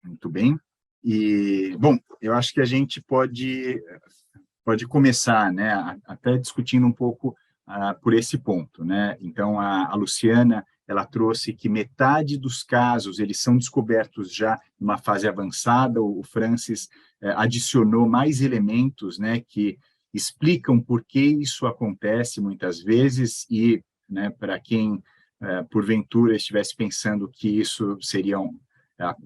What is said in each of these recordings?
Muito bem. E, bom, eu acho que a gente pode começar, né, até discutindo um pouco por esse ponto, né? Então, a Luciana, ela trouxe que metade dos casos, eles são descobertos já numa fase avançada, o Francis adicionou mais elementos, né, que explicam por que isso acontece muitas vezes e, né, para quem, porventura, estivesse pensando que isso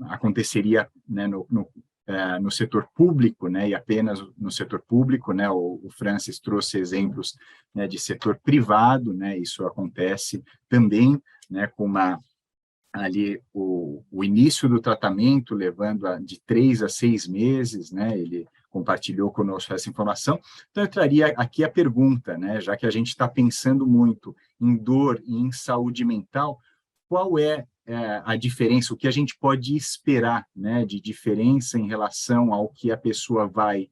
aconteceria, né, no setor público, né, e apenas no setor público, né, o Francis trouxe exemplos, né, de setor privado, né, isso acontece também, né, com ali o início do tratamento levando de 3 a 6 meses, né, ele compartilhou conosco essa informação. Então, eu traria aqui a pergunta, né, já que a gente está pensando muito em dor e em saúde mental, qual é a diferença, o que a gente pode esperar, né, de diferença em relação ao que a pessoa vai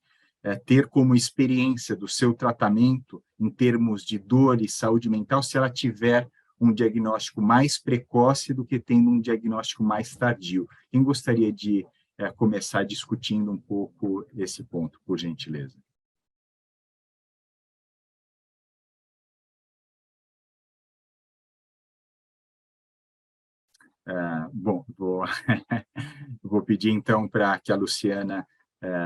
ter como experiência do seu tratamento em termos de dor e saúde mental, se ela tiver um diagnóstico mais precoce do que tendo um diagnóstico mais tardio. Quem gostaria de começar discutindo um pouco esse ponto, por gentileza? Bom, vou pedir então para que a Luciana,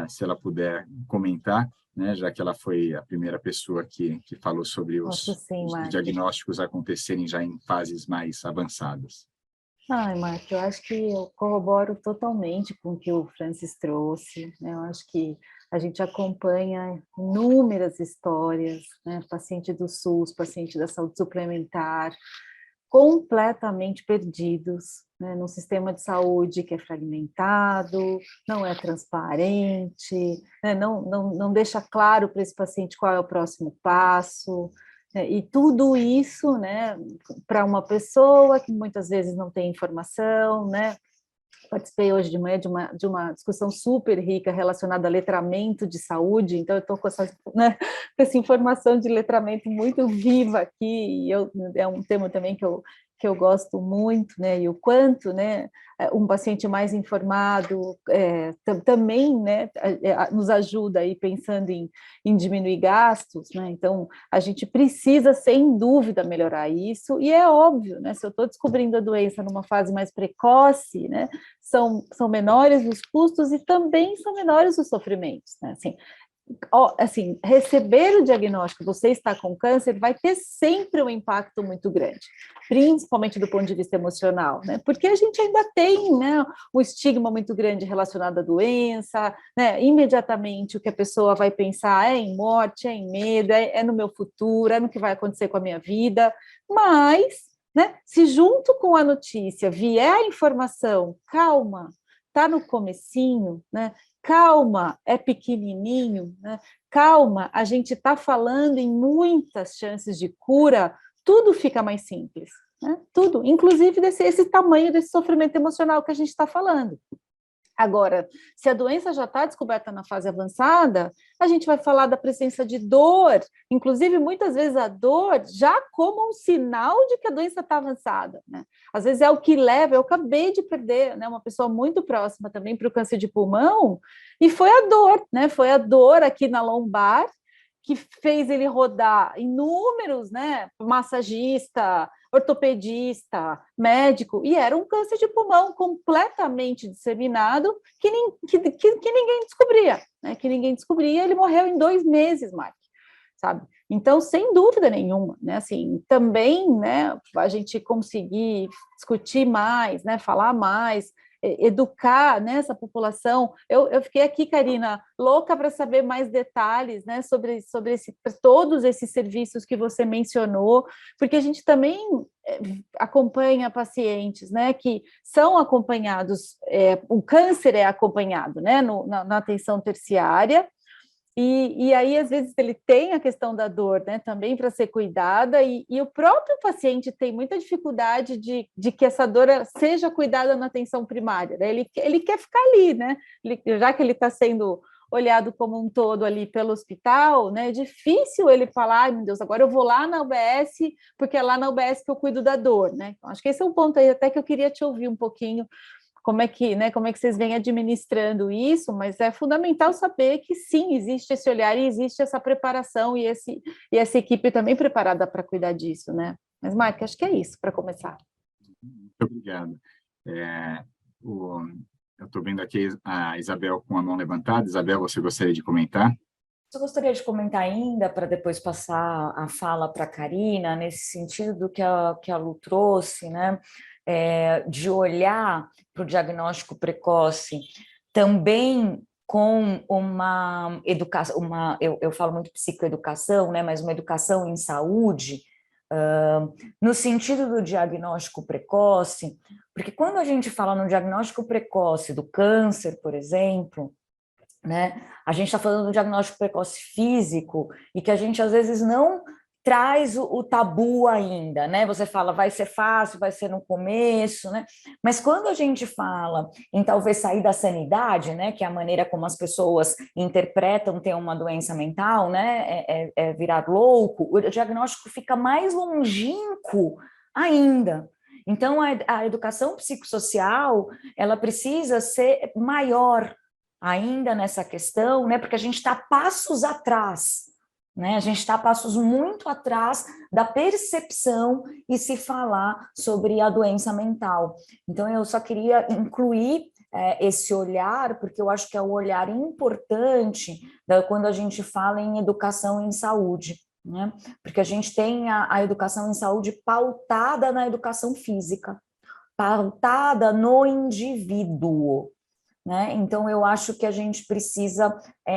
se ela puder comentar, né, já que ela foi a primeira pessoa que falou sobre Posso sim, os Marco. diagnósticos acontecerem já em fases mais avançadas. Ai, Marco, eu acho que eu corroboro totalmente com o que o Francis trouxe, né? Eu acho que a gente acompanha inúmeras histórias, né? Paciente do SUS, paciente da saúde suplementar, completamente perdidos, né? Num sistema de saúde que é fragmentado, não é transparente, né? Não deixa claro para esse paciente qual é o próximo passo, né? E tudo isso, né, para uma pessoa que muitas vezes não tem informação, né? Participei hoje de manhã de uma discussão super rica relacionada a letramento de saúde, então eu estou com né, essa informação de letramento muito viva aqui, e é um tema também que eu gosto muito, né, e o quanto, né, um paciente mais informado também, né, nos ajuda aí pensando em diminuir gastos, né, então a gente precisa, sem dúvida, melhorar isso, e é óbvio, né, se eu estou descobrindo a doença numa fase mais precoce, né, são menores os custos e também são menores os sofrimentos, né? Assim, receber o diagnóstico, você está com câncer, vai ter sempre um impacto muito grande, principalmente do ponto de vista emocional, né? Porque a gente ainda tem, né, um estigma muito grande relacionado à doença, né? Imediatamente o que a pessoa vai pensar é em morte, é em medo, é no meu futuro, é no que vai acontecer com a minha vida, mas, né, se junto com a notícia vier a informação, calma, está no comecinho, né? Calma, é pequenininho, né? Calma, a gente está falando em muitas chances de cura, tudo fica mais simples, né? Tudo, inclusive esse tamanho desse sofrimento emocional que a gente está falando. Agora, se a doença já está descoberta na fase avançada, a gente vai falar da presença de dor, inclusive muitas vezes a dor já como um sinal de que a doença está avançada, né? Às vezes é o que leva, eu acabei de perder, né, uma pessoa muito próxima também para o câncer de pulmão, e foi a dor, né? Foi a dor aqui na lombar que fez ele rodar inúmeros, né, massagista, ortopedista, médico, e era um câncer de pulmão completamente disseminado que ninguém descobria, né? Que ninguém descobria, ele morreu em 2 meses, Mike, sabe? Então, sem dúvida nenhuma, né? Assim, também, né, a gente conseguir discutir mais, né, falar mais, educar, né, essa população. Eu fiquei aqui, Karina, louca para saber mais detalhes, né, sobre todos esses serviços que você mencionou, porque a gente também acompanha pacientes, né, que são acompanhados, o câncer é acompanhado, né, na atenção terciária. E aí, às vezes, ele tem a questão da dor, né, também para ser cuidada, e o próprio paciente tem muita dificuldade de que essa dor seja cuidada na atenção primária, né? Ele quer ficar ali, né? Já que ele está sendo olhado como um todo ali pelo hospital, né? É difícil ele falar, ai meu Deus, agora eu vou lá na UBS, porque é lá na UBS que eu cuido da dor, né? Então, acho que esse é um ponto aí até que eu queria te ouvir um pouquinho como é que, né, como é que vocês vêm administrando isso, mas é fundamental saber que sim, existe esse olhar e existe essa preparação e essa equipe também preparada para cuidar disso, né? Mas, Marco, acho que é isso para começar. Muito obrigado. Eu estou vendo aqui a Isabel com a mão levantada. Isabel, você gostaria de comentar? Eu gostaria de comentar ainda, para depois passar a fala para a Karina, nesse sentido do que a Lu trouxe, né? De olhar para o diagnóstico precoce também com uma educação, eu falo muito psicoeducação, né? Mas uma educação em saúde, no sentido do diagnóstico precoce, porque quando a gente fala no diagnóstico precoce do câncer, por exemplo, né, a gente está falando do diagnóstico precoce físico e que a gente às vezes não traz o tabu ainda, né? Você fala, vai ser fácil, vai ser no começo, né? Mas quando a gente fala em talvez sair da sanidade, né? Que é a maneira como as pessoas interpretam ter uma doença mental, né? É virar louco, o diagnóstico fica mais longínquo ainda. Então, a educação psicossocial, ela precisa ser maior ainda nessa questão, né? Porque a gente está passos atrás, né? A gente está passos muito atrás da percepção e se falar sobre a doença mental. Então, eu só queria incluir esse olhar, porque eu acho que é um olhar importante quando a gente fala em educação em saúde, né? Porque a gente tem a educação em saúde pautada na educação física, pautada no indivíduo, né? Então, eu acho que a gente precisa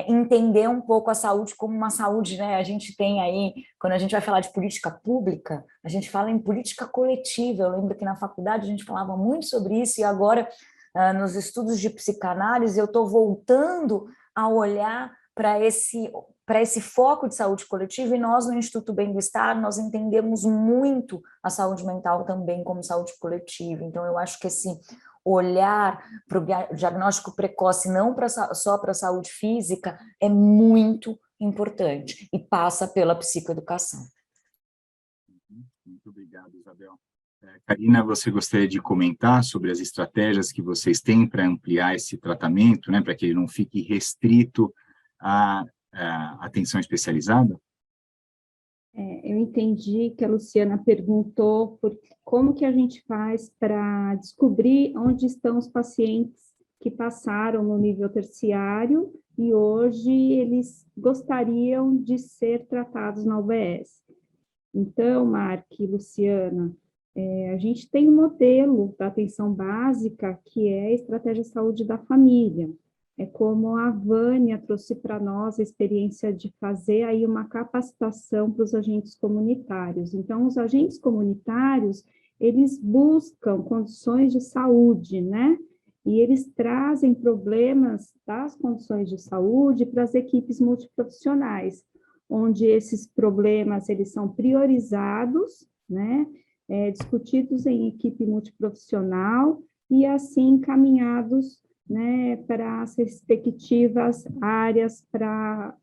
entender um pouco a saúde como uma saúde, né? A gente tem aí, quando a gente vai falar de política pública, a gente fala em política coletiva. Eu lembro que na faculdade a gente falava muito sobre isso e agora, nos estudos de psicanálise, eu estou voltando a olhar para esse foco de saúde coletiva, e nós, no Instituto Bem-Estar, nós entendemos muito a saúde mental também como saúde coletiva. Então, eu acho que esse olhar para o diagnóstico precoce, não só para a saúde física, é muito importante e passa pela psicoeducação. Muito obrigado, Isabel. Karina, você gostaria de comentar sobre as estratégias que vocês têm para ampliar esse tratamento, né, para que ele não fique restrito à atenção especializada? Eu entendi que a Luciana perguntou como que a gente faz para descobrir onde estão os pacientes que passaram no nível terciário e hoje eles gostariam de ser tratados na UBS. Então, Mark e Luciana, a gente tem um modelo da atenção básica que é a Estratégia Saúde da Família. É como a Vânia trouxe para nós a experiência de fazer aí uma capacitação para os agentes comunitários. Então, os agentes comunitários, eles buscam condições de saúde, né? E eles trazem problemas das condições de saúde para as equipes multiprofissionais, onde esses problemas, eles são priorizados, né? Discutidos em equipe multiprofissional e assim encaminhados, né, para as respectivas áreas para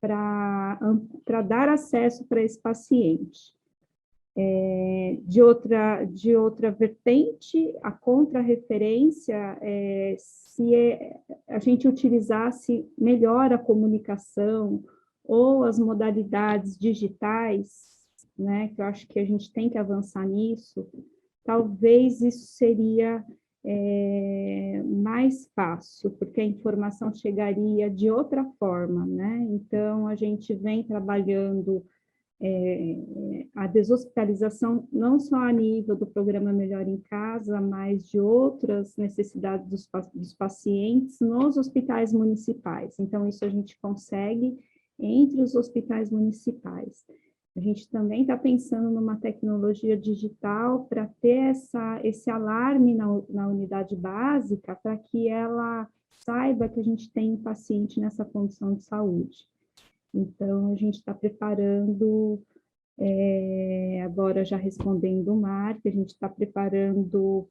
dar acesso para esse paciente. De outra vertente, a contrarreferência se a gente utilizasse melhor a comunicação ou as modalidades digitais, né, que eu acho que a gente tem que avançar nisso, talvez isso seria mais fácil, porque a informação chegaria de outra forma, né? Então, a gente vem trabalhando a deshospitalização não só a nível do programa Melhor em Casa, mas de outras necessidades dos pacientes nos hospitais municipais. Então, isso a gente consegue entre os hospitais municipais. A gente também está pensando numa tecnologia digital para ter esse alarme na unidade básica, para que ela saiba que a gente tem um paciente nessa condição de saúde. Então, a gente está preparando, agora já respondendo o Mark, a gente está preparando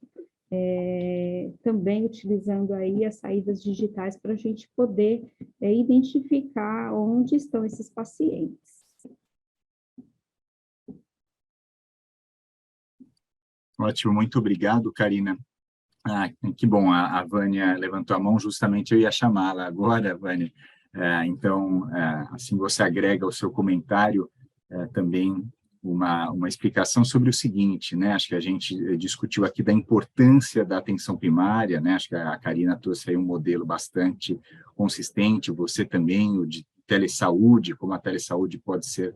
também utilizando aí as saídas digitais para a gente poder identificar onde estão esses pacientes. Ótimo, muito obrigado, Karina. Ah, que bom, a Vânia levantou a mão, justamente eu ia chamá-la agora, Vânia. Então, assim você agrega ao seu comentário também uma explicação sobre o seguinte, né? Acho que a gente discutiu aqui da importância da atenção primária, né? Acho que a Karina trouxe aí um modelo bastante consistente, você também, o de telesaúde, como a telesaúde pode ser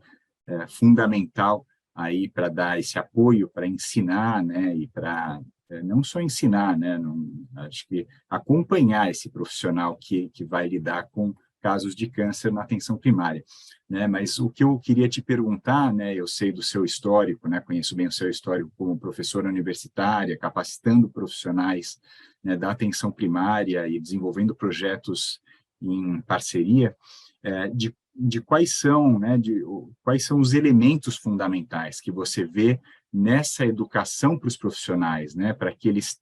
fundamental aí para dar esse apoio, para ensinar, né? E para não só ensinar, né? Não, acho que acompanhar esse profissional que vai lidar com casos de câncer na atenção primária, né? Mas o que eu queria te perguntar, né? Eu sei do seu histórico, né? Conheço bem o seu histórico como professora universitária, capacitando profissionais, né, da atenção primária e desenvolvendo projetos em parceria, de quais são, né? Quais são os elementos fundamentais que você vê nessa educação para os profissionais, né, para que eles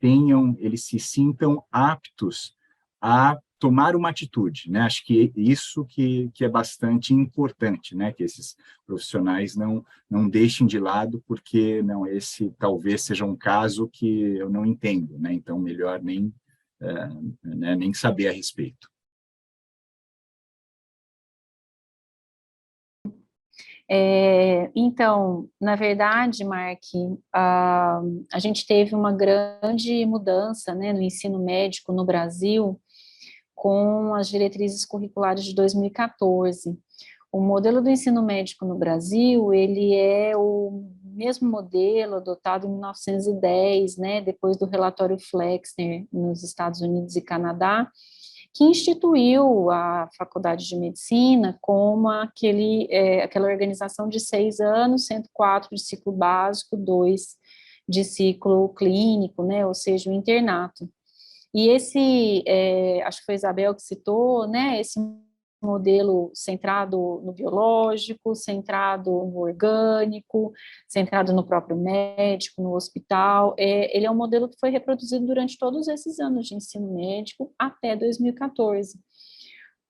se sintam aptos a tomar uma atitude, né? Acho que isso que é bastante importante, né? Que esses profissionais não deixem de lado, porque não, esse talvez seja um caso que eu não entendo, né? Então melhor nem saber a respeito. Então, na verdade, Mark, a gente teve uma grande mudança, né, no ensino médico no Brasil com as diretrizes curriculares de 2014. O modelo do ensino médico no Brasil, ele é o mesmo modelo adotado em 1910, né, depois do relatório Flexner nos Estados Unidos e Canadá, que instituiu a Faculdade de Medicina como aquela organização de 6 anos, sendo 4 de ciclo básico, 2 de ciclo clínico, né, ou seja, o internato. E acho que foi a Isabel que citou, né, esse modelo centrado no biológico, centrado no orgânico, centrado no próprio médico, no hospital, ele é um modelo que foi reproduzido durante todos esses anos de ensino médico até 2014,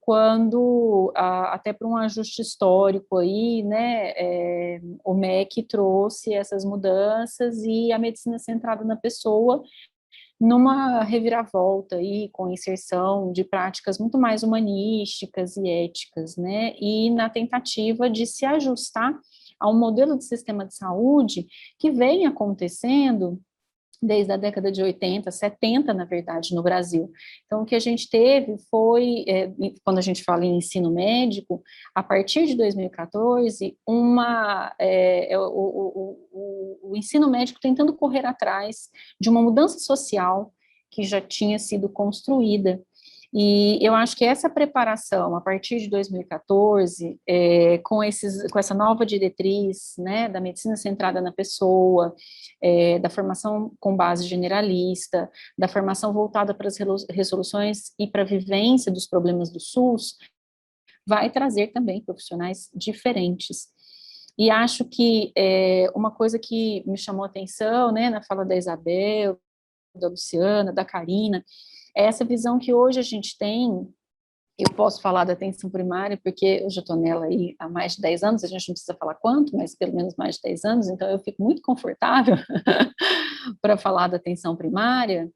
quando, até por um ajuste histórico aí, né, o MEC trouxe essas mudanças e a medicina centrada na pessoa numa reviravolta aí, com inserção de práticas muito mais humanísticas e éticas, né, e na tentativa de se ajustar a um modelo de sistema de saúde que vem acontecendo desde a década de 80, 70, na verdade, no Brasil. Então, o que a gente teve foi, quando a gente fala em ensino médico, a partir de 2014, o ensino médico tentando correr atrás de uma mudança social que já tinha sido construída. E eu acho que essa preparação, a partir de 2014, com essa nova diretriz, né, da medicina centrada na pessoa, da formação com base generalista, da formação voltada para as resoluções e para a vivência dos problemas do SUS, vai trazer também profissionais diferentes. E acho que uma coisa que me chamou a atenção, né, na fala da Isabel, da Luciana, da Karina, é essa visão que hoje a gente tem. Eu posso falar da atenção primária, porque eu já estou nela aí há mais de 10 anos, a gente não precisa falar quanto, mas pelo menos mais de 10 anos, então eu fico muito confortável para falar da atenção primária,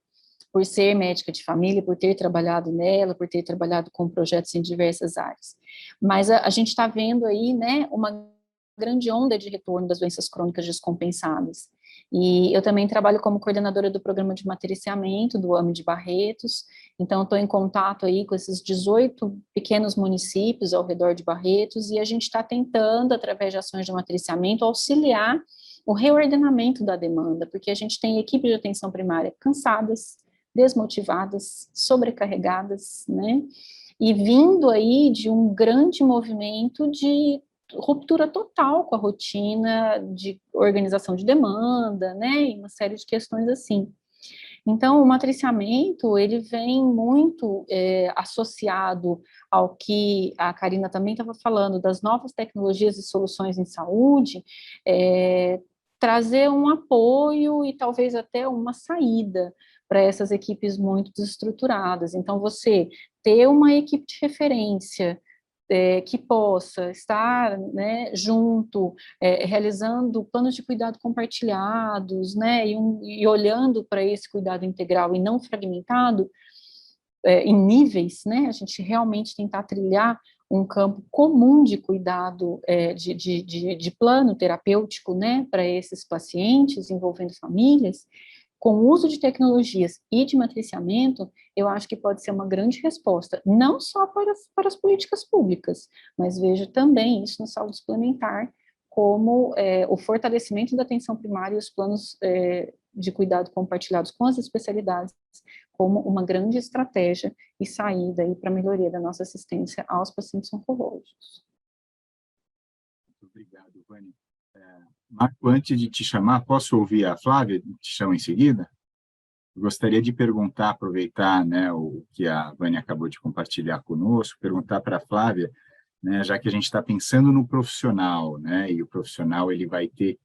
por ser médica de família, por ter trabalhado nela, por ter trabalhado com projetos em diversas áreas. Mas a gente está vendo aí, né, uma grande onda de retorno das doenças crônicas descompensadas. E eu também trabalho como coordenadora do programa de matriciamento do AME de Barretos, então estou em contato aí com esses 18 pequenos municípios ao redor de Barretos, e a gente está tentando, através de ações de matriciamento, auxiliar o reordenamento da demanda, porque a gente tem equipes de atenção primária cansadas, desmotivadas, sobrecarregadas, né, e vindo aí de um grande movimento de ruptura total com a rotina de organização de demanda, né, e uma série de questões assim. Então, o matriciamento, ele vem muito associado ao que a Karina também estava falando, das novas tecnologias e soluções em saúde, trazer um apoio e talvez até uma saída para essas equipes muito desestruturadas. Então, você ter uma equipe de referência que possa estar, né, junto, realizando planos de cuidado compartilhados, né, e olhando para esse cuidado integral e não fragmentado, em níveis, né, a gente realmente tentar trilhar um campo comum de cuidado, de plano terapêutico, né, para esses pacientes, envolvendo famílias, com o uso de tecnologias e de matriciamento, eu acho que pode ser uma grande resposta, não só para as políticas públicas, mas vejo também isso na saúde suplementar, como o fortalecimento da atenção primária e os planos de cuidado compartilhados com as especialidades, como uma grande estratégia e saída para a melhoria da nossa assistência aos pacientes oncológicos. Muito obrigado, Vânia. Marco, antes de te chamar, posso ouvir a Flávia? Te chamo em seguida? Eu gostaria de perguntar, aproveitar, né, o que a Vânia acabou de compartilhar conosco, perguntar para a Flávia, né, já que a gente está pensando no profissional, né, e o profissional ele vai ter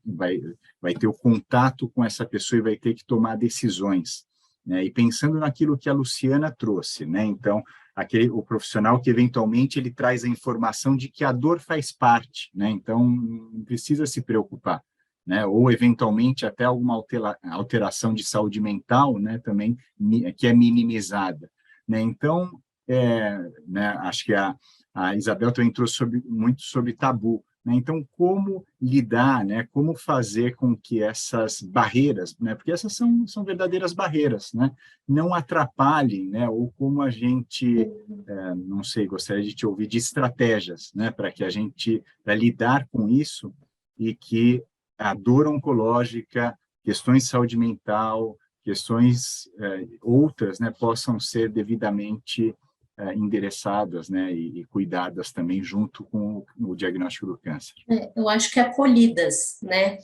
o contato com essa pessoa e vai ter que tomar decisões, né, e pensando naquilo que a Luciana trouxe, né, então, o profissional que eventualmente ele traz a informação de que a dor faz parte, né, então não precisa se preocupar, né, ou eventualmente até alguma alteração de saúde mental, né, também que é minimizada, né, então, né, acho que a Isabel também trouxe muito sobre tabu, né? Então, como lidar, né? Como fazer com que essas barreiras, né? Porque essas são verdadeiras barreiras, né? Não atrapalhem, né? Ou como a gente, não sei, gostaria de te ouvir de estratégias, né? Para lidar com isso e que a dor oncológica, questões de saúde mental, questões outras, né? Possam ser devidamente endereçadas, né, e cuidadas também junto com o diagnóstico do câncer. Eu acho que acolhidas, né,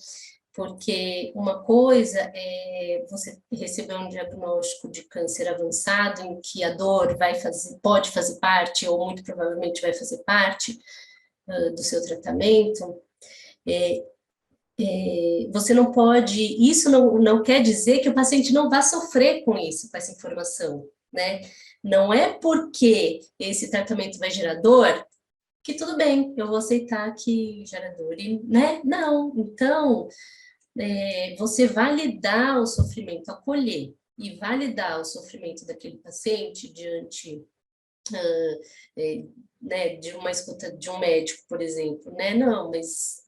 porque uma coisa é você receber um diagnóstico de câncer avançado, em que a dor pode fazer parte, ou muito provavelmente vai fazer parte do seu tratamento. Você não pode, isso não quer dizer que o paciente não vá sofrer com isso, com essa informação, né? Não é porque esse tratamento vai gerar dor que tudo bem, eu vou aceitar que gera dor, né? Não, então, você validar o sofrimento, acolher e validar o sofrimento daquele paciente diante né, de uma escuta de um médico, por exemplo, né? Não, mas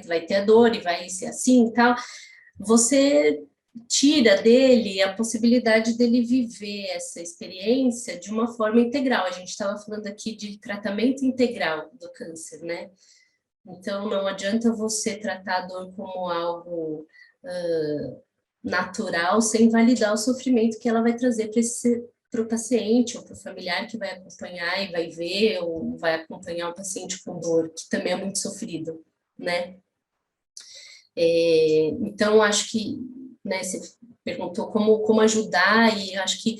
vai ter a dor e vai ser assim e tal. Você tira dele a possibilidade dele viver essa experiência de uma forma integral. A gente estava falando aqui de tratamento integral do câncer, né? Então, não adianta você tratar a dor como algo natural sem validar o sofrimento que ela vai trazer para o paciente ou para o familiar que vai acompanhar e vai ver ou vai acompanhar o paciente com dor, que também é muito sofrido, né? Então, acho que, né, você perguntou como ajudar, e acho que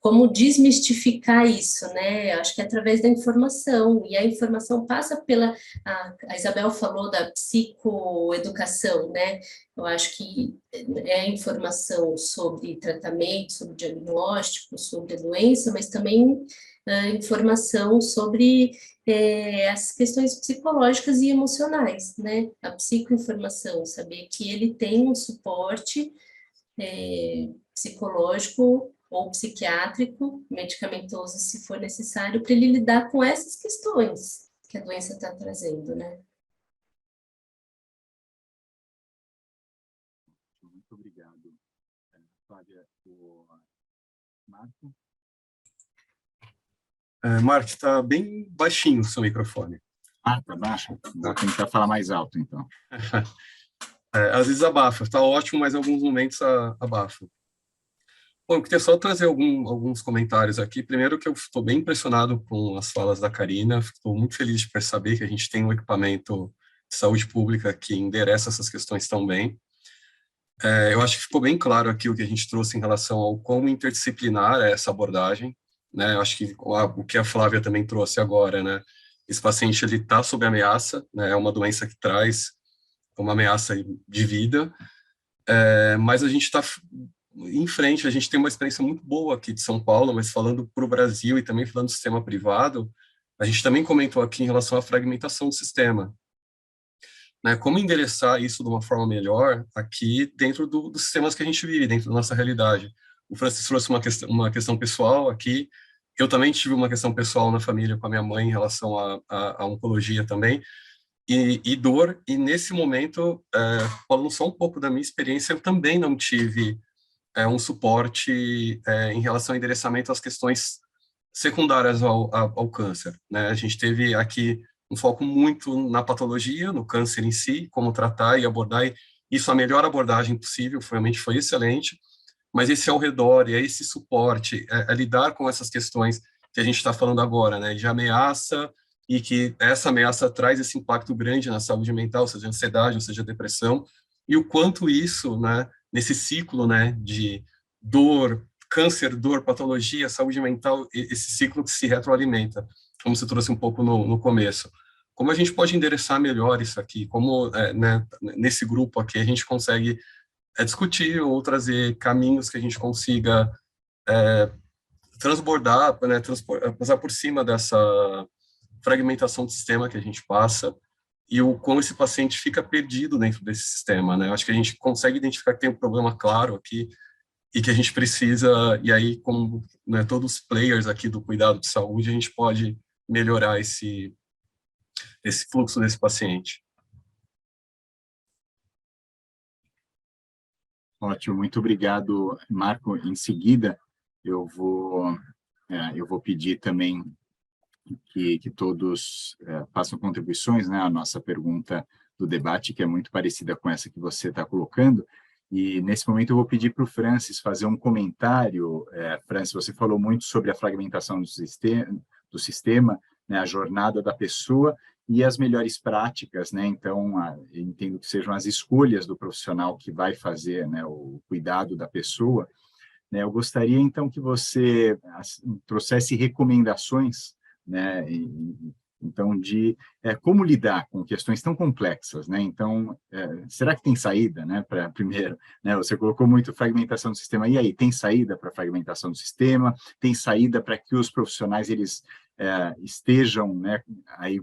como desmistificar isso, né? Acho que é através da informação, e a informação passa a Isabel falou da psicoeducação, né? Eu acho que é a informação sobre tratamento, sobre diagnóstico, sobre a doença, mas também informação sobre as questões psicológicas e emocionais, né? A psicoinformação, saber que ele tem um suporte psicológico ou psiquiátrico, medicamentoso, se for necessário, para ele lidar com essas questões que a doença está trazendo, né? Muito obrigado, Flávia. O Marco? Marco, está bem baixinho o seu microfone. Tá baixo? Vou tentar falar mais alto, então. Às vezes abafa, está ótimo, mas em alguns momentos abafa. Bom, eu queria só trazer alguns comentários aqui. Primeiro que eu estou bem impressionado com as falas da Karina, estou muito feliz de perceber que a gente tem um equipamento de saúde pública que endereça essas questões tão bem. Eu acho que ficou bem claro aqui o que a gente trouxe em relação ao como interdisciplinar é essa abordagem, né? Eu acho que o que a Flávia também trouxe agora, né? Esse paciente ele está sob ameaça, né? É uma doença que traz uma ameaça de vida, mas a gente está em frente, a gente tem uma experiência muito boa aqui de São Paulo, mas falando para o Brasil e também falando do sistema privado, A gente também comentou aqui em relação à fragmentação do sistema, né? Como endereçar isso de uma forma melhor aqui dentro dos sistemas que a gente vive, dentro da nossa realidade. O Francis trouxe uma questão pessoal aqui, eu também tive uma questão pessoal na família com a minha mãe em relação à oncologia também, e dor, e nesse momento, falando só um pouco da minha experiência, eu também não tive um suporte em relação ao endereçamento às questões secundárias ao câncer, né? A gente teve aqui um foco muito na patologia, no câncer em si, como tratar e abordar, e isso a melhor abordagem possível, realmente foi excelente, mas esse ao redor, e é esse suporte, lidar com essas questões que a gente está falando agora, né, de ameaça, e que essa ameaça traz esse impacto grande na saúde mental, seja ansiedade, ou seja depressão, e o quanto isso, né, nesse ciclo, né, de dor, câncer, dor, patologia, saúde mental, esse ciclo que se retroalimenta, como você trouxe um pouco no começo. Como a gente pode endereçar melhor isso aqui? Como, né, nesse grupo aqui, a gente consegue discutir ou trazer caminhos que a gente consiga transbordar, né, passar por cima dessa fragmentação do sistema que a gente passa e como esse paciente fica perdido dentro desse sistema, né? Eu acho que a gente consegue identificar que tem um problema claro aqui e que a gente precisa, e aí, como, né, todos os players aqui do cuidado de saúde, a gente pode melhorar esse fluxo desse paciente. Ótimo, muito obrigado, Marco. Em seguida, eu vou pedir também que todos façam contribuições, né, à nossa pergunta do debate, que é muito parecida com essa que você está colocando. E, nesse momento, eu vou pedir para o Francis fazer um comentário. Francis, você falou muito sobre a fragmentação do sistema, né, a jornada da pessoa e as melhores práticas, né? Então, eu entendo que sejam as escolhas do profissional que vai fazer, né, o cuidado da pessoa, né? Eu gostaria, então, que você trouxesse recomendações, né, então, de como lidar com questões tão complexas, né? Então, será que tem saída, né, para primeiro, né, você colocou muito fragmentação do sistema, e aí, tem saída para a fragmentação do sistema? Tem saída para que os profissionais, eles estejam, né, aí,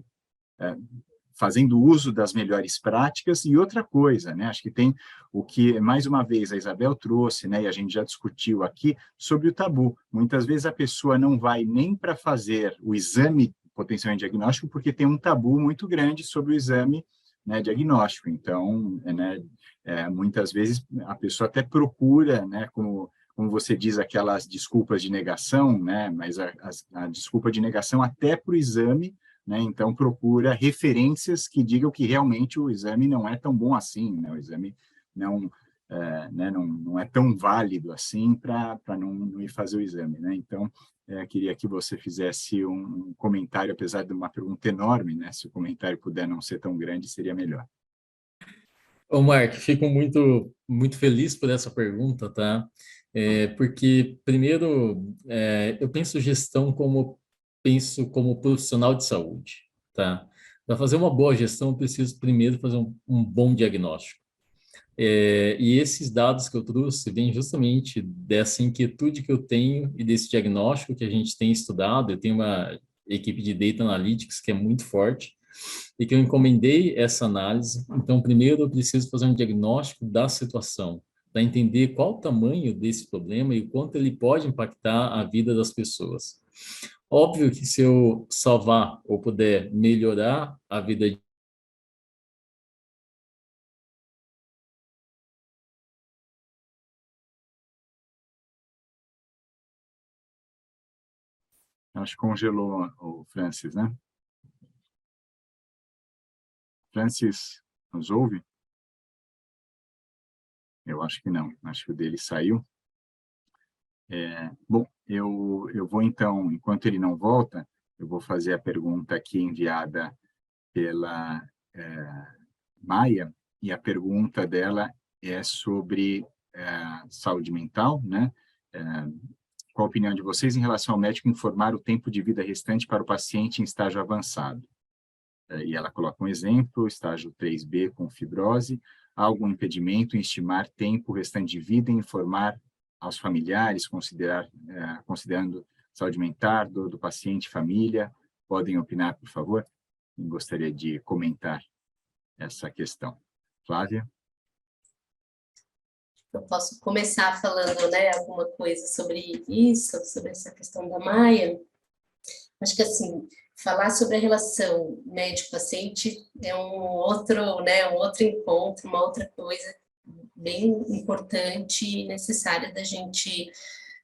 fazendo uso das melhores práticas? E outra coisa, né, acho que tem o que, mais uma vez, a Isabel trouxe, né, e a gente já discutiu aqui, sobre o tabu. Muitas vezes a pessoa não vai nem para fazer o exame potencialmente diagnóstico, porque tem um tabu muito grande sobre o exame, né, diagnóstico. Então, né, muitas vezes a pessoa até procura, né, como você diz, aquelas desculpas de negação, né, mas a desculpa de negação até para o exame, né, então procura referências que digam que realmente o exame não é tão bom assim, né, o exame não é tão válido assim para não ir fazer o exame, né? Então, queria que você fizesse um comentário, apesar de uma pergunta enorme, né? Se o comentário puder não ser tão grande, seria melhor. Ô, Mark, fico muito, muito feliz por essa pergunta, tá? Porque, primeiro, eu penso gestão como profissional de saúde, tá? Para fazer uma boa gestão, eu preciso primeiro fazer um bom diagnóstico. E esses dados que eu trouxe vêm justamente dessa inquietude que eu tenho e desse diagnóstico que a gente tem estudado. Eu tenho uma equipe de Data Analytics que é muito forte e que eu encomendei essa análise. Então, primeiro eu preciso fazer um diagnóstico da situação, para entender qual o tamanho desse problema e o quanto ele pode impactar a vida das pessoas. Óbvio que se eu salvar ou puder melhorar a vida de Acho que congelou o Francis, né? Francis, nos ouve? Eu acho que não, acho que o dele saiu. Bom, eu vou então, enquanto ele não volta, eu vou fazer a pergunta aqui enviada pela Maia, e a pergunta dela é sobre saúde mental, né? Qual a opinião de vocês em relação ao médico informar o tempo de vida restante para o paciente em estágio avançado? E ela coloca um exemplo, estágio 3B com fibrose, há algum impedimento em estimar tempo restante de vida e informar aos familiares, considerando saúde mental do paciente, família, podem opinar, por favor? Quem gostaria de comentar essa questão? Flávia? Eu posso começar falando, né, alguma coisa sobre isso, sobre essa questão da Maia. Acho que, assim, falar sobre a relação médico-paciente é né, um outro encontro, uma outra coisa bem importante e necessária da gente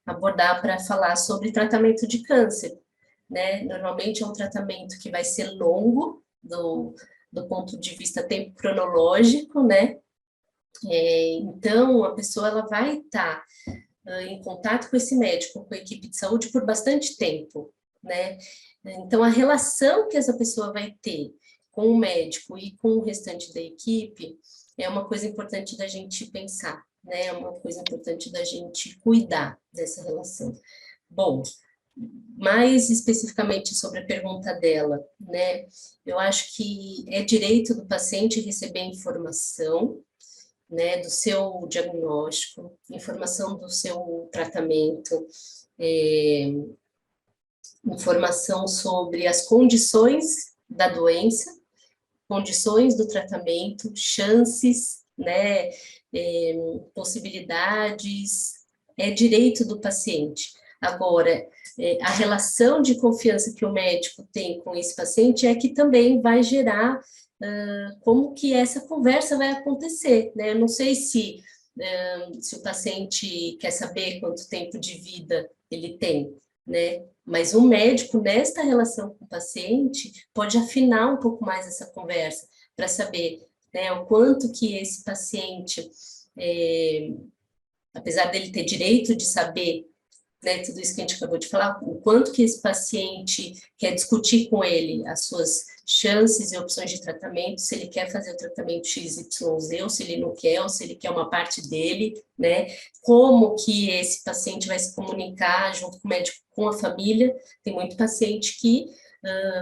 abordar para falar sobre tratamento de câncer, né? Normalmente é um tratamento que vai ser longo, do ponto de vista tempo cronológico, né? Então, a pessoa ela vai estar em contato com esse médico, com a equipe de saúde por bastante tempo, né? Então, a relação que essa pessoa vai ter com o médico e com o restante da equipe é uma coisa importante da gente pensar, né? É uma coisa importante da gente cuidar dessa relação. Bom, mais especificamente sobre a pergunta dela, né? Eu acho que é direito do paciente receber informação, né, do seu diagnóstico, informação do seu tratamento, informação sobre as condições da doença, condições do tratamento, chances, né, possibilidades, é direito do paciente. Agora, a relação de confiança que o médico tem com esse paciente é que também vai gerar como que essa conversa vai acontecer, né? Eu não sei se o paciente quer saber quanto tempo de vida ele tem, né? Mas o médico, nesta relação com o paciente, pode afinar um pouco mais essa conversa para saber, né, o quanto que esse paciente, apesar dele ter direito de saber, né, tudo isso que a gente acabou de falar, o quanto que esse paciente quer discutir com ele as suas chances e opções de tratamento, se ele quer fazer o tratamento XYZ, ou se ele não quer, ou se ele quer uma parte dele, né, como que esse paciente vai se comunicar junto com o médico, com a família. Tem muito paciente que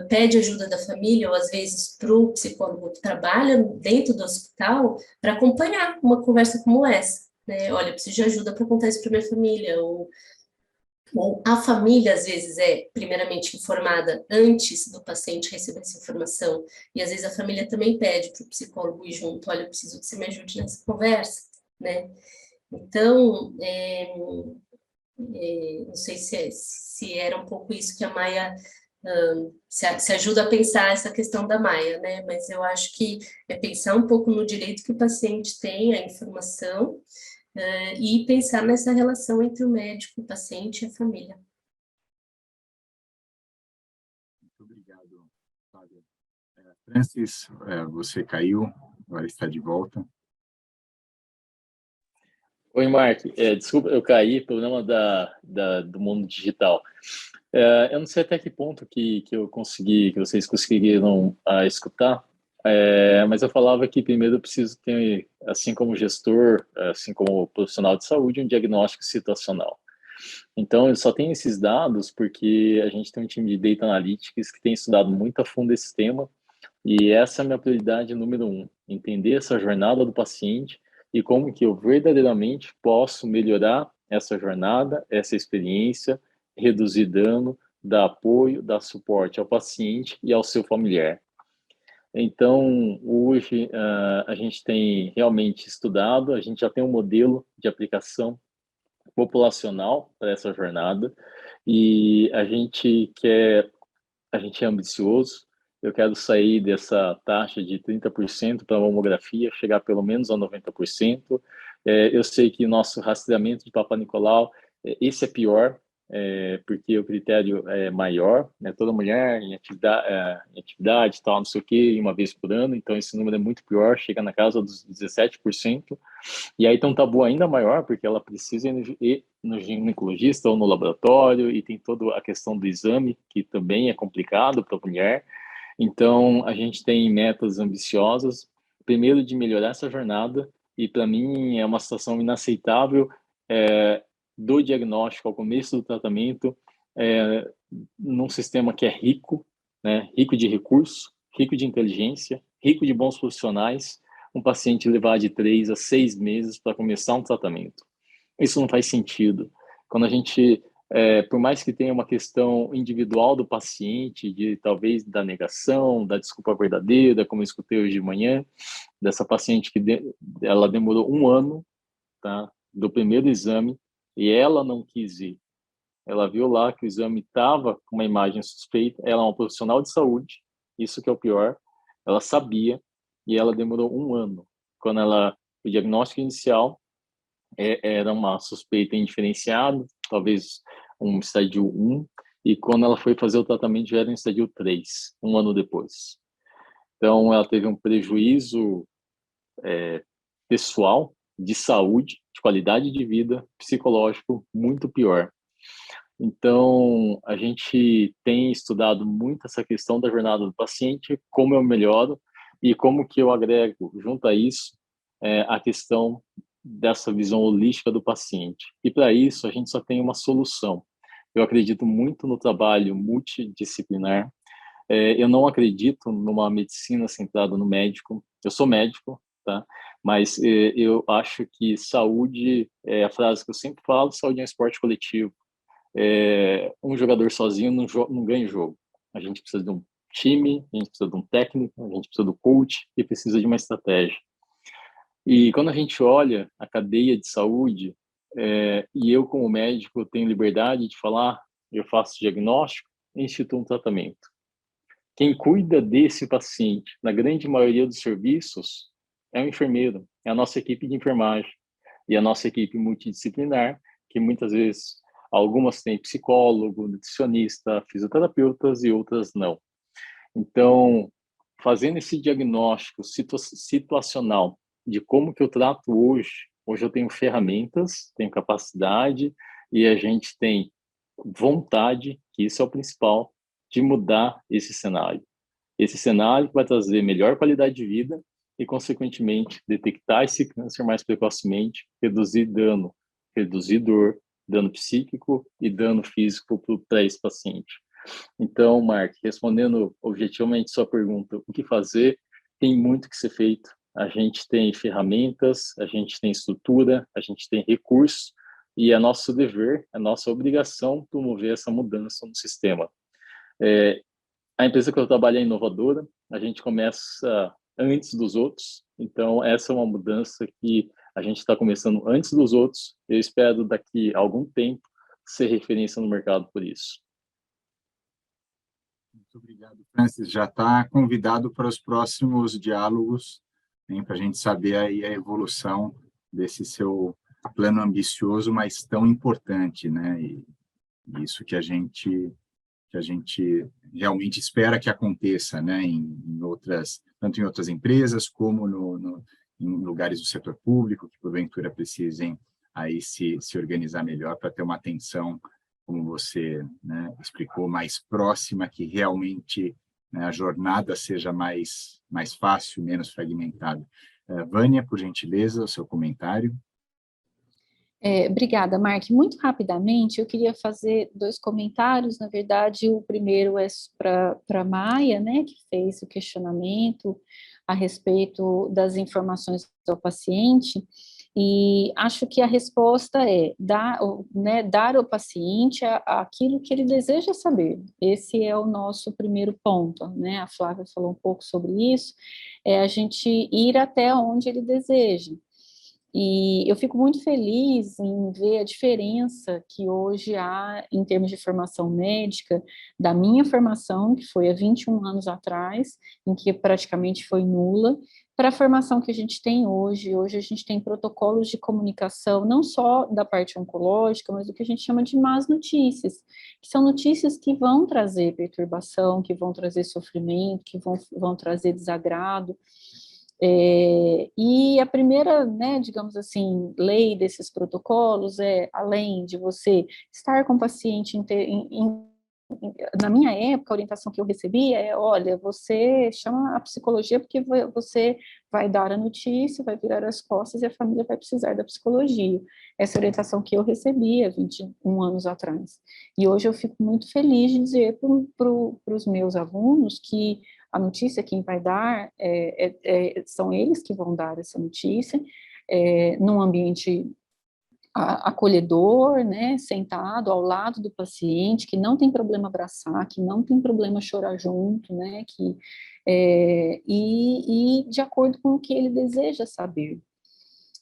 pede ajuda da família, ou às vezes para o psicólogo que trabalha dentro do hospital, para acompanhar uma conversa como essa, né, olha, eu preciso de ajuda para contar isso para minha família, ou a família, às vezes, é primeiramente informada antes do paciente receber essa informação, e às vezes a família também pede para o psicólogo ir junto, olha, eu preciso que você me ajude nessa conversa, né? Então, não sei se era um pouco isso que a Maia se ajuda a pensar essa questão da Maia, né? Mas eu acho que é pensar um pouco no direito que o paciente tem à informação, e pensar nessa relação entre o médico, o paciente e a família. Muito obrigado, Flávia. Francis, você caiu, agora está de volta. Oi, Mark. Desculpa, eu caí, problema do mundo digital. Eu não sei até que ponto que vocês conseguiram escutar, mas eu falava que primeiro eu preciso ter, assim como gestor, assim como profissional de saúde, um diagnóstico situacional. Então, eu só tenho esses dados porque a gente tem um time de Data Analytics que tem estudado muito a fundo esse tema, e essa é a minha prioridade número 1, entender essa jornada do paciente e como que eu verdadeiramente posso melhorar essa jornada, essa experiência, reduzir dano, dar apoio, dar suporte ao paciente e ao seu familiar. Então, hoje, a gente tem realmente estudado, a gente já tem um modelo de aplicação populacional para essa jornada, e a gente é ambicioso. Eu quero sair dessa taxa de 30% para a mamografia, chegar pelo menos a 90%. Eu sei que nosso rastreamento de Papa Nicolau, esse é pior, porque o critério é maior, né? Toda mulher em atividade, tal, não sei o quê, uma vez por ano, então esse número é muito pior, chega na casa dos 17%, e aí tem um tabu ainda maior, porque ela precisa ir no ginecologista ou no laboratório, e tem toda a questão do exame, que também é complicado para a mulher. Então, a gente tem metas ambiciosas, primeiro de melhorar essa jornada, e para mim é uma situação inaceitável, do diagnóstico ao começo do tratamento, num sistema que é rico, né, rico de recursos, rico de inteligência, rico de bons profissionais, um paciente levar de 3 a 6 meses para começar um tratamento. Isso não faz sentido. Quando a gente por mais que tenha uma questão individual do paciente, de talvez da negação, da desculpa verdadeira, como eu escutei hoje de manhã, dessa paciente que ela demorou 1 ano, tá, do primeiro exame, e ela não quis ir. Ela viu lá que o exame estava com uma imagem suspeita, ela é uma profissional de saúde, isso que é o pior, ela sabia, e ela demorou 1 ano. Quando o diagnóstico inicial era uma suspeita indiferenciada, talvez um estádio 1, e quando ela foi fazer o tratamento já era um estádio 3, 1 ano depois. Então, ela teve um prejuízo pessoal, de saúde, de qualidade de vida, psicológico, muito pior. Então, a gente tem estudado muito essa questão da jornada do paciente, como eu melhoro e como que eu agrego, junto a isso, a questão dessa visão holística do paciente. E para isso, a gente só tem uma solução. Eu acredito muito no trabalho multidisciplinar. Eu não acredito numa medicina centrada no médico. Eu sou médico, tá? Mas eu acho que saúde, é a frase que eu sempre falo, saúde é um esporte coletivo. Um jogador sozinho não ganha o jogo. A gente precisa de um time, a gente precisa de um técnico, a gente precisa do coach e precisa de uma estratégia. E quando a gente olha a cadeia de saúde, e eu como médico tenho liberdade de falar, eu faço diagnóstico e instituo um tratamento. Quem cuida desse paciente, na grande maioria dos serviços, é o enfermeiro, é a nossa equipe de enfermagem e a nossa equipe multidisciplinar, que muitas vezes algumas têm psicólogo, nutricionista, fisioterapeutas e outras não. Então, fazendo esse diagnóstico situacional de como que eu trato hoje eu tenho ferramentas, tenho capacidade e a gente tem vontade, que isso é o principal, de mudar esse cenário. Esse cenário que vai trazer melhor qualidade de vida e, consequentemente, detectar esse câncer mais precocemente, reduzir dano, reduzir dor, dano psíquico e dano físico para esse paciente. Então, Mark, respondendo objetivamente sua pergunta, o que fazer? Tem muito que ser feito. A gente tem ferramentas, a gente tem estrutura, a gente tem recursos e é nosso dever, é nossa obrigação promover essa mudança no sistema. A empresa que eu trabalho é inovadora, a gente começa antes dos outros, então essa é uma mudança que a gente está começando antes dos outros. Eu espero daqui a algum tempo ser referência no mercado por isso. Muito obrigado, Francis. Já está convidado para os próximos diálogos, para a gente saber aí a evolução desse seu plano ambicioso, mas tão importante, né? E isso que a gente realmente espera que aconteça, né? Tanto em outras empresas como em lugares do setor público que porventura precisem aí se organizar melhor para ter uma atenção, como você, né, explicou, mais próxima, que realmente, né, a jornada seja mais fácil, menos fragmentada. Vânia, por gentileza, o seu comentário. Obrigada, Mark. Muito rapidamente, eu queria fazer 2 comentários. Na verdade, o primeiro é para a Maia, né, que fez o questionamento a respeito das informações do paciente. E acho que a resposta é dar ao paciente aquilo que ele deseja saber. Esse é o nosso primeiro ponto, né? A Flávia falou um pouco sobre isso, a gente ir até onde ele deseja. E eu fico muito feliz em ver a diferença que hoje há em termos de formação médica, da minha formação, que foi há 21 anos atrás, em que praticamente foi nula, para a formação que a gente tem hoje. Hoje a gente tem protocolos de comunicação, não só da parte oncológica, mas do que a gente chama de más notícias, que são notícias que vão trazer perturbação, que vão trazer sofrimento, que vão trazer desagrado. E a primeira, né, digamos assim, lei desses protocolos além de você estar com o paciente na minha época, a orientação que eu recebia olha, você chama a psicologia porque você vai dar a notícia, vai virar as costas e a família vai precisar da psicologia. Essa é a orientação que eu recebia 21 anos atrás. E hoje eu fico muito feliz de dizer para os meus alunos que a notícia quem vai dar são eles que vão dar essa notícia, num ambiente acolhedor, né, sentado ao lado do paciente, que não tem problema abraçar, que não tem problema chorar junto, né, e de acordo com o que ele deseja saber.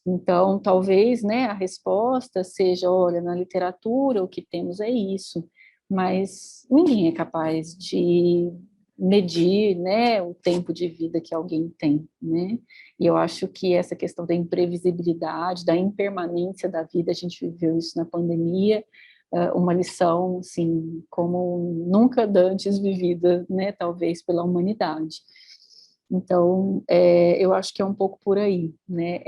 Então, talvez, né, a resposta seja, olha, na literatura o que temos é isso, mas ninguém é capaz de medir, né, o tempo de vida que alguém tem, né, e eu acho que essa questão da imprevisibilidade, da impermanência da vida, a gente viveu isso na pandemia, uma lição, assim, como nunca antes vivida, né, talvez pela humanidade. Então, eu acho que é um pouco por aí, né,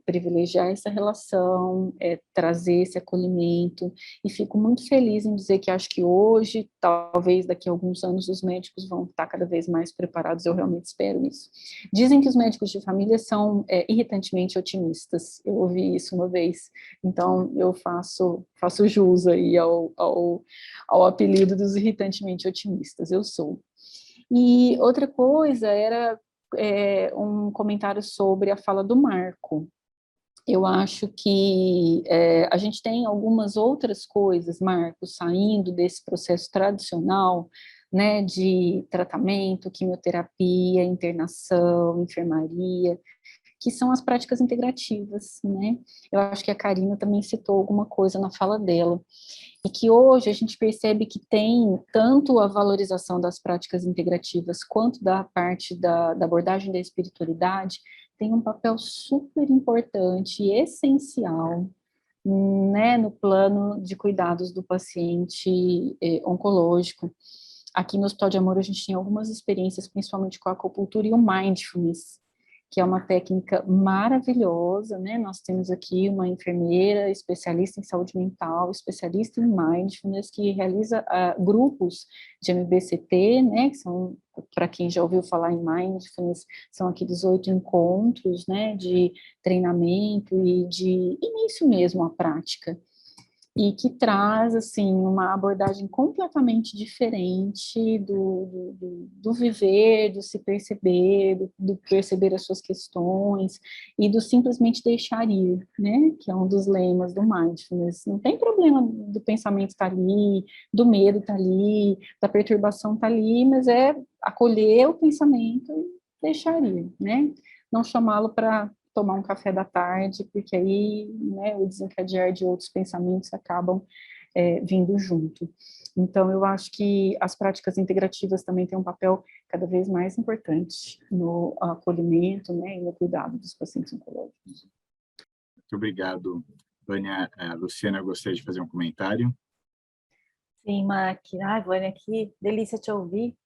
privilegiar essa relação, trazer esse acolhimento, e fico muito feliz em dizer que acho que hoje, talvez daqui a alguns anos, os médicos vão estar cada vez mais preparados, eu realmente espero isso. Dizem que os médicos de família são irritantemente otimistas, eu ouvi isso uma vez, então eu faço jus aí ao apelido dos irritantemente otimistas, eu sou. E outra coisa era um comentário sobre a fala do Marco. Eu acho que a gente tem algumas outras coisas, Marco, saindo desse processo tradicional, né, de tratamento, quimioterapia, internação, enfermaria, que são as práticas integrativas, né? Eu acho que a Karina também citou alguma coisa na fala dela, e que hoje a gente percebe que tem tanto a valorização das práticas integrativas quanto da parte da abordagem da espiritualidade, tem um papel super importante e essencial, né, no plano de cuidados do paciente oncológico. Aqui no Hospital de Amor a gente tem algumas experiências, principalmente com a acupuntura e o mindfulness, que é uma técnica maravilhosa, né? Nós temos aqui uma enfermeira especialista em saúde mental, especialista em mindfulness, que realiza grupos de MBCT, né? Que são, para quem já ouviu falar em mindfulness, são aqueles 8 encontros, né? De treinamento e de início mesmo à prática. E que traz, assim, uma abordagem completamente diferente do viver, do se perceber, do perceber as suas questões, e do simplesmente deixar ir, né, que é um dos lemas do mindfulness. Não tem problema do pensamento estar ali, do medo estar ali, da perturbação estar ali, mas é acolher o pensamento e deixar ir, né, não chamá-lo para tomar um café da tarde, porque aí, né, o desencadear de outros pensamentos acabam vindo junto. Então, eu acho que as práticas integrativas também têm um papel cada vez mais importante no acolhimento, né, e no cuidado dos pacientes oncológicos. Muito obrigado, Vânia. Luciana, eu gostaria de fazer um comentário. Sim, Mac. Ai, Vânia, que delícia te ouvir.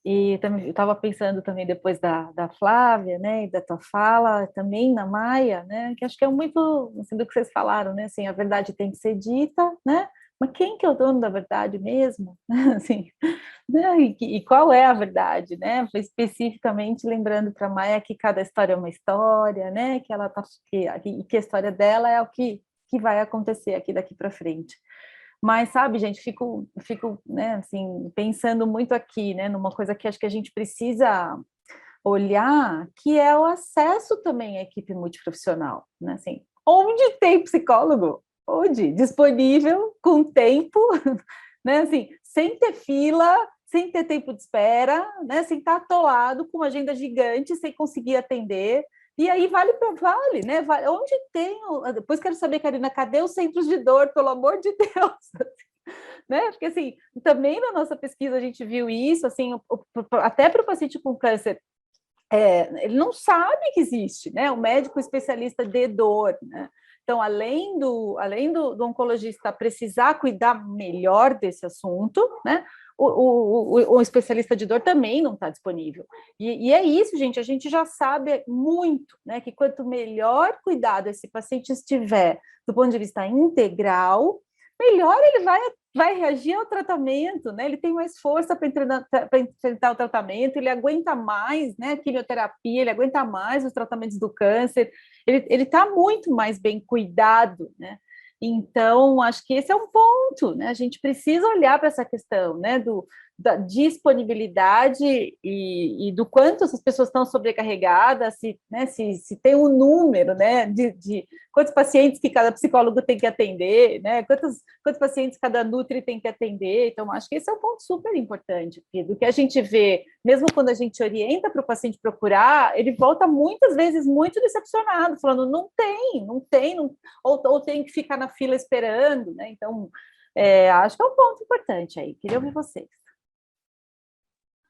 E também, eu estava pensando também depois da Flávia, né, e da tua fala, também na Maia, né, que acho que é muito, assim, do que vocês falaram, né, assim, a verdade tem que ser dita, né, mas quem que é o dono da verdade mesmo? Assim, né, e qual é a verdade, né, especificamente lembrando para a Maia que cada história é uma história, né, que ela tá, que a história dela é o que vai acontecer aqui daqui para frente. Mas, sabe, gente, fico, né, assim, pensando muito aqui, né, numa coisa que acho que a gente precisa olhar, que é o acesso também à equipe multiprofissional, né, assim, onde tem psicólogo? Onde? Disponível, com tempo, né, assim, sem ter fila, sem ter tempo de espera, né, sem estar atolado, com uma agenda gigante, sem conseguir atender. E aí vale, né? Vale, onde tem... Depois quero saber, Karina, cadê os centros de dor, pelo amor de Deus? Né? Porque, assim, também na nossa pesquisa a gente viu isso, assim, até para o paciente com câncer, ele não sabe que existe, né? O médico especialista de dor, né? Então, além do oncologista precisar cuidar melhor desse assunto, né? O especialista de dor também não está disponível. E é isso, gente, a gente já sabe muito, né, que quanto melhor cuidado esse paciente estiver do ponto de vista integral, melhor ele vai reagir ao tratamento, né? Ele tem mais força para enfrentar o tratamento, ele aguenta mais, né, a quimioterapia, ele aguenta mais os tratamentos do câncer, ele está muito mais bem cuidado, né? Então, acho que esse é um ponto, né? A gente precisa olhar para essa questão, né? da disponibilidade e do quanto essas pessoas estão sobrecarregadas, se tem um número, né, de quantos pacientes que cada psicólogo tem que atender, né, quantos pacientes cada nutri tem que atender. Então, acho que esse é um ponto super importante, porque do que a gente vê, mesmo quando a gente orienta para o paciente procurar, ele volta muitas vezes muito decepcionado, falando, não tem, ou tem que ficar na fila esperando, né? Então, acho que é um ponto importante aí. Queria ouvir vocês.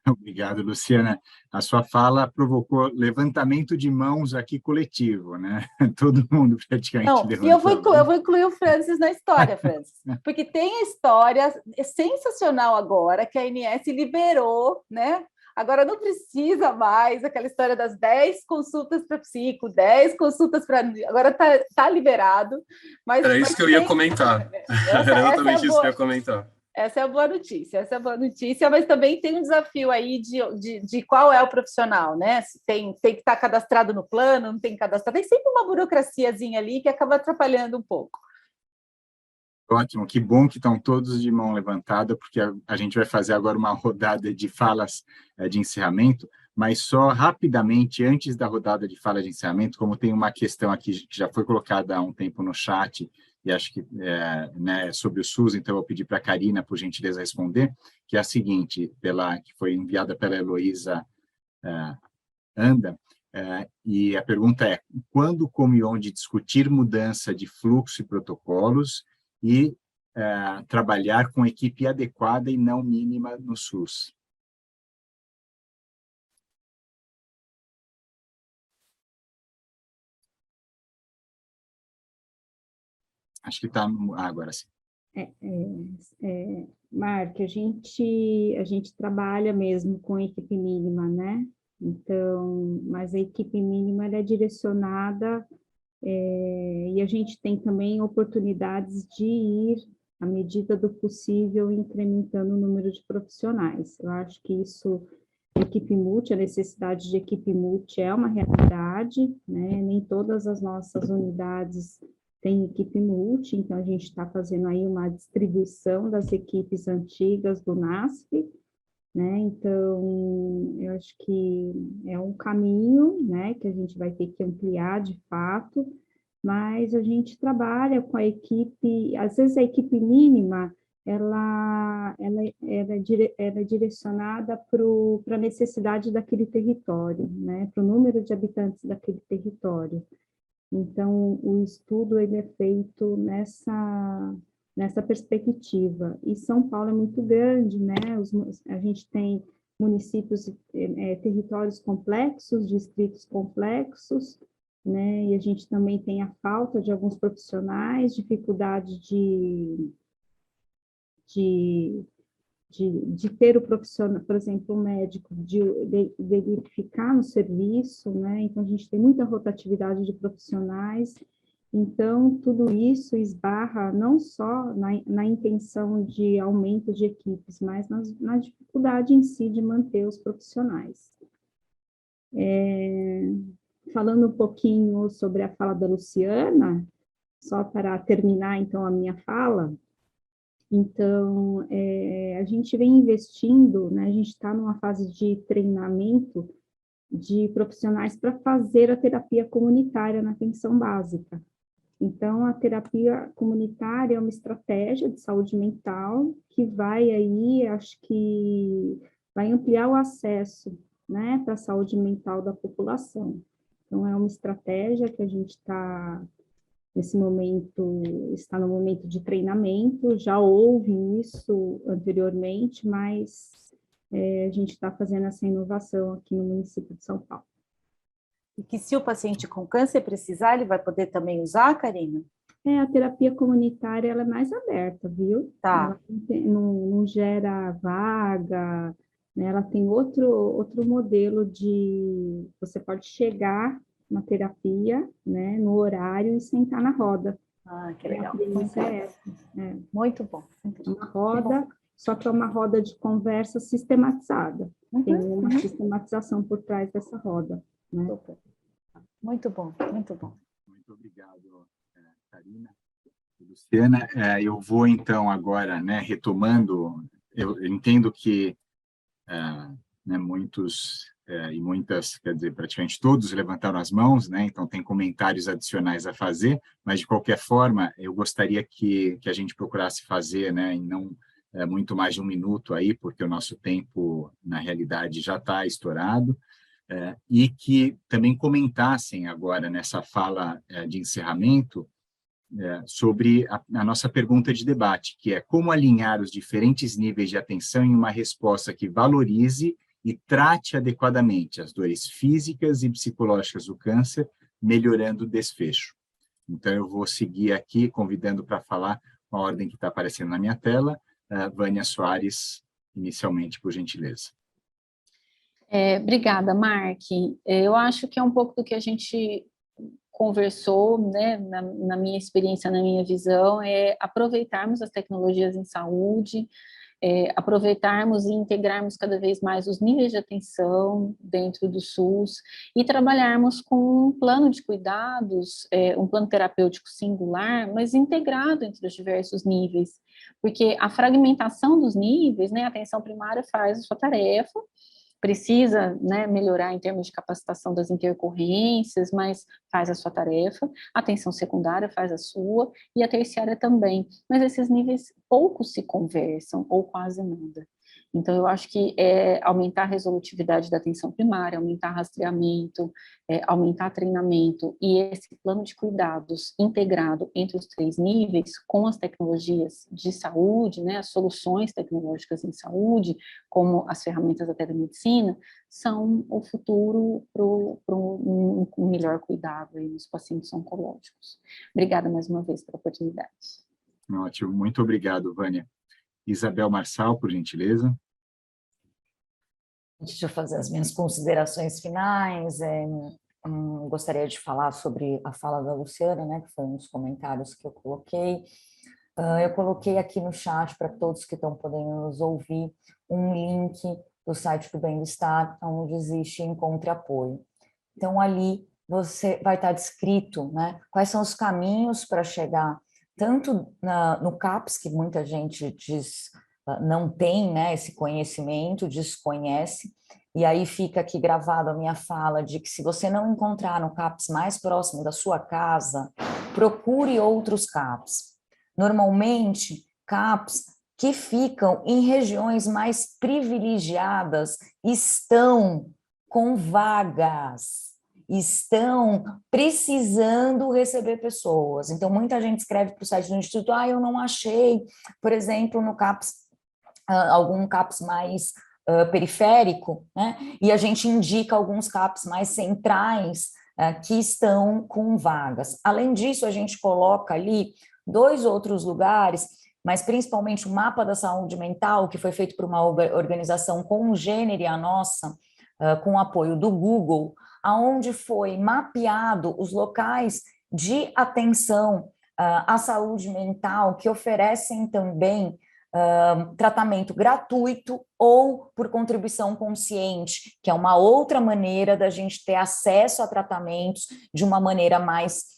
Obrigado, Luciana. A sua fala provocou levantamento de mãos aqui coletivo, né? Todo mundo praticamente levantou. E eu vou incluir o Francis na história, Francis, porque tem a história sensacional agora que a ANS liberou, né? Agora não precisa mais aquela história das 10 consultas para psico, 10 consultas para... Agora tá liberado. Era isso que eu ia comentar. Era exatamente isso que eu ia comentar. Essa é a boa notícia, mas também tem um desafio aí de qual é o profissional, né? Se tem que estar cadastrado no plano, não tem cadastrado, tem sempre uma burocraciazinha ali que acaba atrapalhando um pouco. Ótimo, que bom que estão todos de mão levantada, porque a gente vai fazer agora uma rodada de falas de encerramento, mas só rapidamente, antes da rodada de fala de encerramento, como tem uma questão aqui que já foi colocada há um tempo no chat, e acho que né, sobre o SUS, então eu vou pedir para a Karina, por gentileza, responder, que é a seguinte, que foi enviada pela Heloísa Anda, e a pergunta é, quando, como e onde discutir mudança de fluxo e protocolos e trabalhar com equipe adequada e não mínima no SUS? Acho que está... agora sim. Mark, a gente trabalha mesmo com equipe mínima, né? Então, mas a equipe mínima ela é direcionada e a gente tem também oportunidades de ir, à medida do possível, incrementando o número de profissionais. Eu acho que isso, equipe multi, a necessidade de equipe multi é uma realidade, né? Nem todas as nossas unidades tem equipe multi, então a gente está fazendo aí uma distribuição das equipes antigas do NASF, né? Então, eu acho que é um caminho, né, que a gente vai ter que ampliar de fato, mas a gente trabalha com a equipe, às vezes a equipe mínima, ela é direcionada para a necessidade daquele território, né, para o número de habitantes daquele território. Então, o estudo ele é feito nessa perspectiva. E São Paulo é muito grande, né? A gente tem municípios, territórios complexos, distritos complexos, né? E a gente também tem a falta de alguns profissionais, dificuldade de ter o profissional, por exemplo, o médico, de ficar no serviço, né? Então, a gente tem muita rotatividade de profissionais. Então, tudo isso esbarra não só na intenção de aumento de equipes, mas na dificuldade em si de manter os profissionais. Falando um pouquinho sobre a fala da Luciana, só para terminar, então, a minha fala, então, a gente vem investindo, né, a gente está numa fase de treinamento de profissionais para fazer a terapia comunitária na atenção básica. Então, a terapia comunitária é uma estratégia de saúde mental que vai aí, acho que vai ampliar o acesso, né, para a saúde mental da população. Então, é uma estratégia que a gente está... Nesse momento, está no momento de treinamento, já houve isso anteriormente, mas a gente está fazendo essa inovação aqui no município de São Paulo. E que se o paciente com câncer precisar, ele vai poder também usar, Karina? A terapia comunitária ela é mais aberta, viu? Tá. Ela não gera vaga, né? Ela tem outro modelo de... Você pode chegar uma terapia, né, no horário e sentar na roda. Ah, que legal. Muito bom. Uma roda, só que é uma roda de conversa sistematizada. Tem uma sistematização por trás dessa roda. Né? Muito bom, muito bom. Muito obrigado, Karina. Luciana, eu vou então agora, né, retomando eu entendo que né, muitos e muitas, quer dizer, praticamente todos levantaram as mãos, né? Então tem comentários adicionais a fazer, mas de qualquer forma eu gostaria que a gente procurasse fazer, né, em não muito mais de 1 minuto aí, porque o nosso tempo na realidade já está estourado, e que também comentassem agora nessa fala de encerramento sobre a nossa pergunta de debate, que é como alinhar os diferentes níveis de atenção em uma resposta que valorize e trate adequadamente as dores físicas e psicológicas do câncer, melhorando o desfecho. Então, eu vou seguir aqui, convidando para falar a ordem que está aparecendo na minha tela. Vânia Soares, inicialmente, por gentileza. Obrigada, Mark. Eu acho que é um pouco do que a gente conversou, né, na minha experiência, na minha visão, é aproveitarmos as tecnologias em saúde, aproveitarmos e integrarmos cada vez mais os níveis de atenção dentro do SUS e trabalharmos com um plano de cuidados, um plano terapêutico singular, mas integrado entre os diversos níveis, porque a fragmentação dos níveis, né, a atenção primária faz a sua tarefa, precisa, né, melhorar em termos de capacitação das intercorrências, mas faz a sua tarefa, a atenção secundária faz a sua, e a terciária também, mas esses níveis pouco se conversam, ou quase nada. Então, eu acho que aumentar a resolutividade da atenção primária, aumentar rastreamento, aumentar treinamento, e esse plano de cuidados integrado entre os 3 níveis, com as tecnologias de saúde, né, as soluções tecnológicas em saúde, como as ferramentas da telemedicina, são o futuro para um melhor cuidado aí nos pacientes oncológicos. Obrigada mais uma vez pela oportunidade. Ótimo, muito obrigado, Vânia. Isabel Marçal, por gentileza. Antes de eu fazer as minhas considerações finais, gostaria de falar sobre a fala da Luciana, né, que foi um dos comentários que eu coloquei. Eu coloquei aqui no chat, para todos que estão podendo nos ouvir, um link do site do Bem-Estar, onde existe Encontre Apoio. Então, ali você vai estar descrito, né, quais são os caminhos para chegar tanto no CAPS, que muita gente diz não tem, né, esse conhecimento, desconhece, e aí fica aqui gravado a minha fala de que se você não encontrar no CAPS mais próximo da sua casa, procure outros CAPS. Normalmente, CAPS que ficam em regiões mais privilegiadas estão com vagas, estão precisando receber pessoas. Então, muita gente escreve para o site do Instituto, eu não achei, por exemplo, no CAPS, algum CAPS mais periférico, né? E a gente indica alguns CAPS mais centrais que estão com vagas. Além disso, a gente coloca ali 2 outros lugares, mas principalmente o mapa da saúde mental, que foi feito por uma organização congênere à nossa, com o apoio do Google, aonde foi mapeado os locais de atenção à saúde mental que oferecem também tratamento gratuito ou por contribuição consciente, que é uma outra maneira da gente ter acesso a tratamentos de uma maneira mais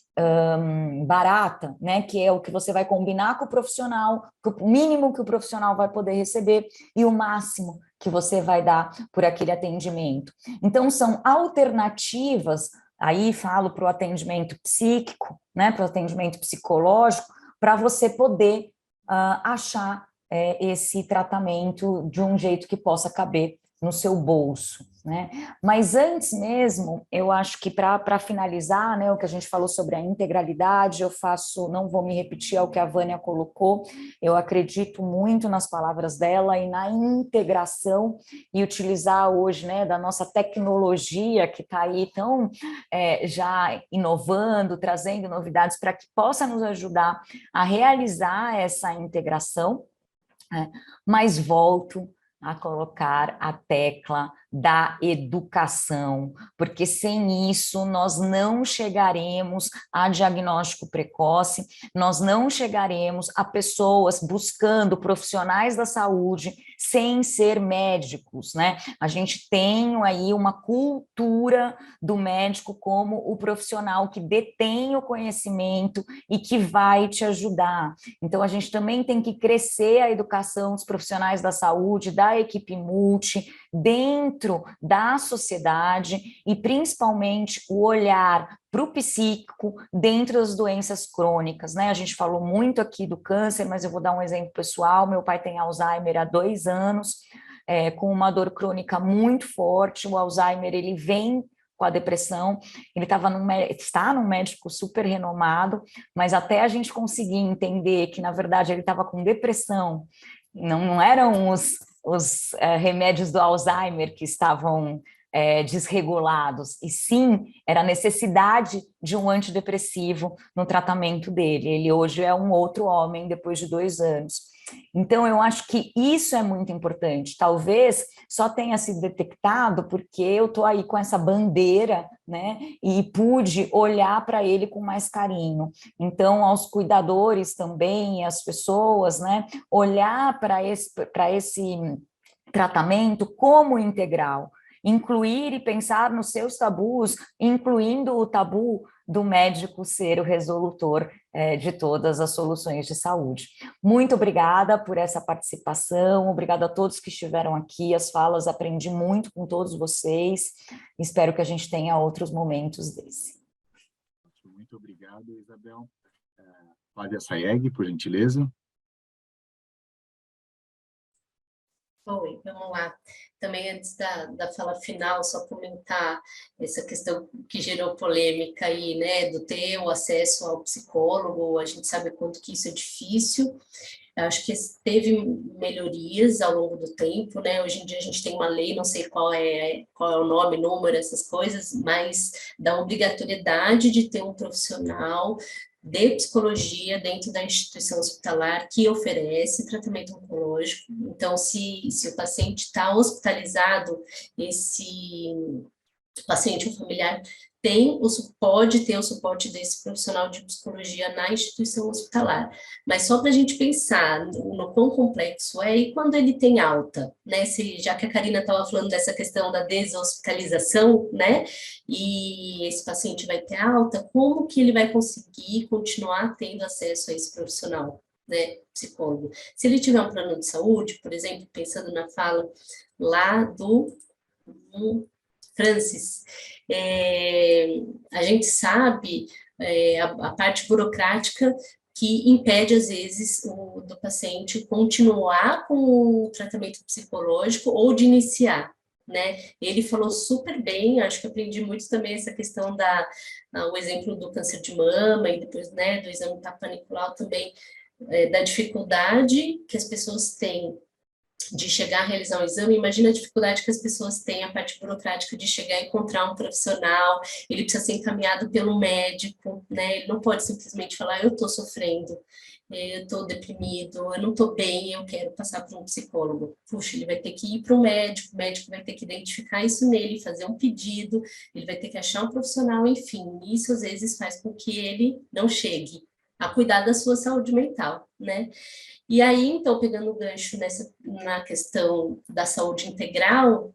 barata, né, que é o que você vai combinar com o profissional, o mínimo que o profissional vai poder receber e o máximo que você vai dar por aquele atendimento. Então, são alternativas, aí falo para o atendimento psíquico, né, para o atendimento psicológico, para você poder achar esse tratamento de um jeito que possa caber no seu bolso, né? Mas antes mesmo, eu acho que para finalizar, né, o que a gente falou sobre a integralidade, não vou me repetir ao que a Vânia colocou, eu acredito muito nas palavras dela e na integração e utilizar hoje, né, da nossa tecnologia que está aí tão já inovando, trazendo novidades para que possa nos ajudar a realizar essa integração, mas volto a colocar a tecla da educação, porque sem isso nós não chegaremos a diagnóstico precoce, nós não chegaremos a pessoas buscando profissionais da saúde sem ser médicos, né? A gente tem aí uma cultura do médico como o profissional que detém o conhecimento e que vai te ajudar. Então, a gente também tem que crescer a educação dos profissionais da saúde, da equipe multi, dentro da sociedade e, principalmente, o olhar para o psíquico dentro das doenças crônicas, né? A gente falou muito aqui do câncer, mas eu vou dar um exemplo pessoal. Meu pai tem Alzheimer há 2 anos, com uma dor crônica muito forte. O Alzheimer, ele vem com a depressão, ele está num médico super renomado, mas até a gente conseguir entender que, na verdade, ele estava com depressão, não eram os remédios do Alzheimer que estavam desregulados, e sim, era a necessidade de um antidepressivo no tratamento dele. Ele hoje é um outro homem depois de 2 anos. Então, eu acho que isso é muito importante. Talvez só tenha sido detectado porque eu estou aí com essa bandeira, né, e pude olhar para ele com mais carinho. Então, aos cuidadores também, às pessoas, né, olhar para esse tratamento como integral, incluir e pensar nos seus tabus, incluindo o tabu do médico ser o resolutor de todas as soluções de saúde. Muito obrigada por essa participação, obrigada a todos que estiveram aqui, as falas, aprendi muito com todos vocês, espero que a gente tenha outros momentos desse. Muito obrigado, Isabel. Flávia Sayeg, por gentileza. Oi, vamos lá. Também antes da fala final, só comentar essa questão que gerou polêmica aí, né, do ter o acesso ao psicólogo. A gente sabe quanto que isso é difícil. Eu acho que teve melhorias ao longo do tempo, né? Hoje em dia a gente tem uma lei, não sei qual é o nome, número, essas coisas, mas da obrigatoriedade de ter um profissional de psicologia dentro da instituição hospitalar que oferece tratamento oncológico. Então, se o paciente está hospitalizado, esse paciente ou familiar pode ter o suporte desse profissional de psicologia na instituição hospitalar. Mas só para a gente pensar no quão complexo é, e quando ele tem alta, né? Já que a Karina estava falando dessa questão da deshospitalização, né? E esse paciente vai ter alta, como que ele vai conseguir continuar tendo acesso a esse profissional, né? Psicólogo. Se ele tiver um plano de saúde, por exemplo, pensando na fala lá do Francis, a gente sabe a parte burocrática que impede, às vezes, do paciente continuar com o tratamento psicológico ou de iniciar, né? Ele falou super bem, acho que aprendi muito também essa questão o exemplo do câncer de mama e depois, né, do exame Papa-Nicolau também, da dificuldade que as pessoas têm de chegar a realizar um exame. Imagina a dificuldade que as pessoas têm, a parte burocrática de chegar e encontrar um profissional, ele precisa ser encaminhado pelo médico, né? Ele não pode simplesmente falar, eu estou sofrendo, eu estou deprimido, eu não estou bem, eu quero passar por um psicólogo. Puxa, ele vai ter que ir para o médico vai ter que identificar isso nele, fazer um pedido, ele vai ter que achar um profissional, enfim, isso às vezes faz com que ele não chegue a cuidar da sua saúde mental, né? E aí, então, pegando o gancho na questão da saúde integral,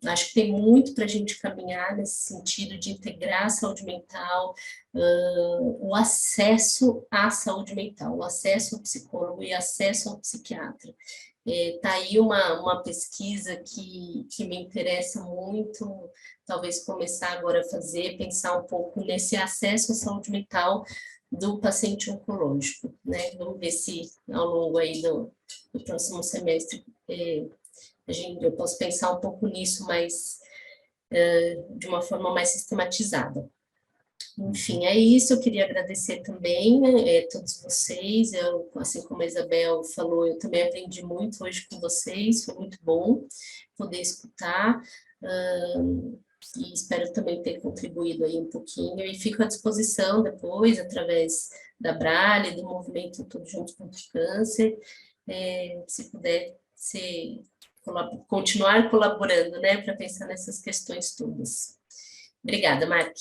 acho que tem muito para a gente caminhar nesse sentido de integrar a saúde mental, o acesso à saúde mental, o acesso ao psicólogo e acesso ao psiquiatra. Tá aí uma pesquisa que me interessa muito, talvez começar agora a pensar um pouco nesse acesso à saúde mental do paciente oncológico, né? Vamos ver se ao longo aí do próximo semestre eu posso pensar um pouco nisso, mas de uma forma mais sistematizada. Enfim, é isso. Eu queria agradecer também a todos vocês. Assim como a Isabel falou, eu também aprendi muito hoje com vocês. Foi muito bom poder escutar. E espero também ter contribuído aí um pouquinho, e fico à disposição depois, através da Brale, do movimento Todos Juntos contra o Câncer, se puder ser continuar colaborando, né, para pensar nessas questões todas. Obrigada, Mark.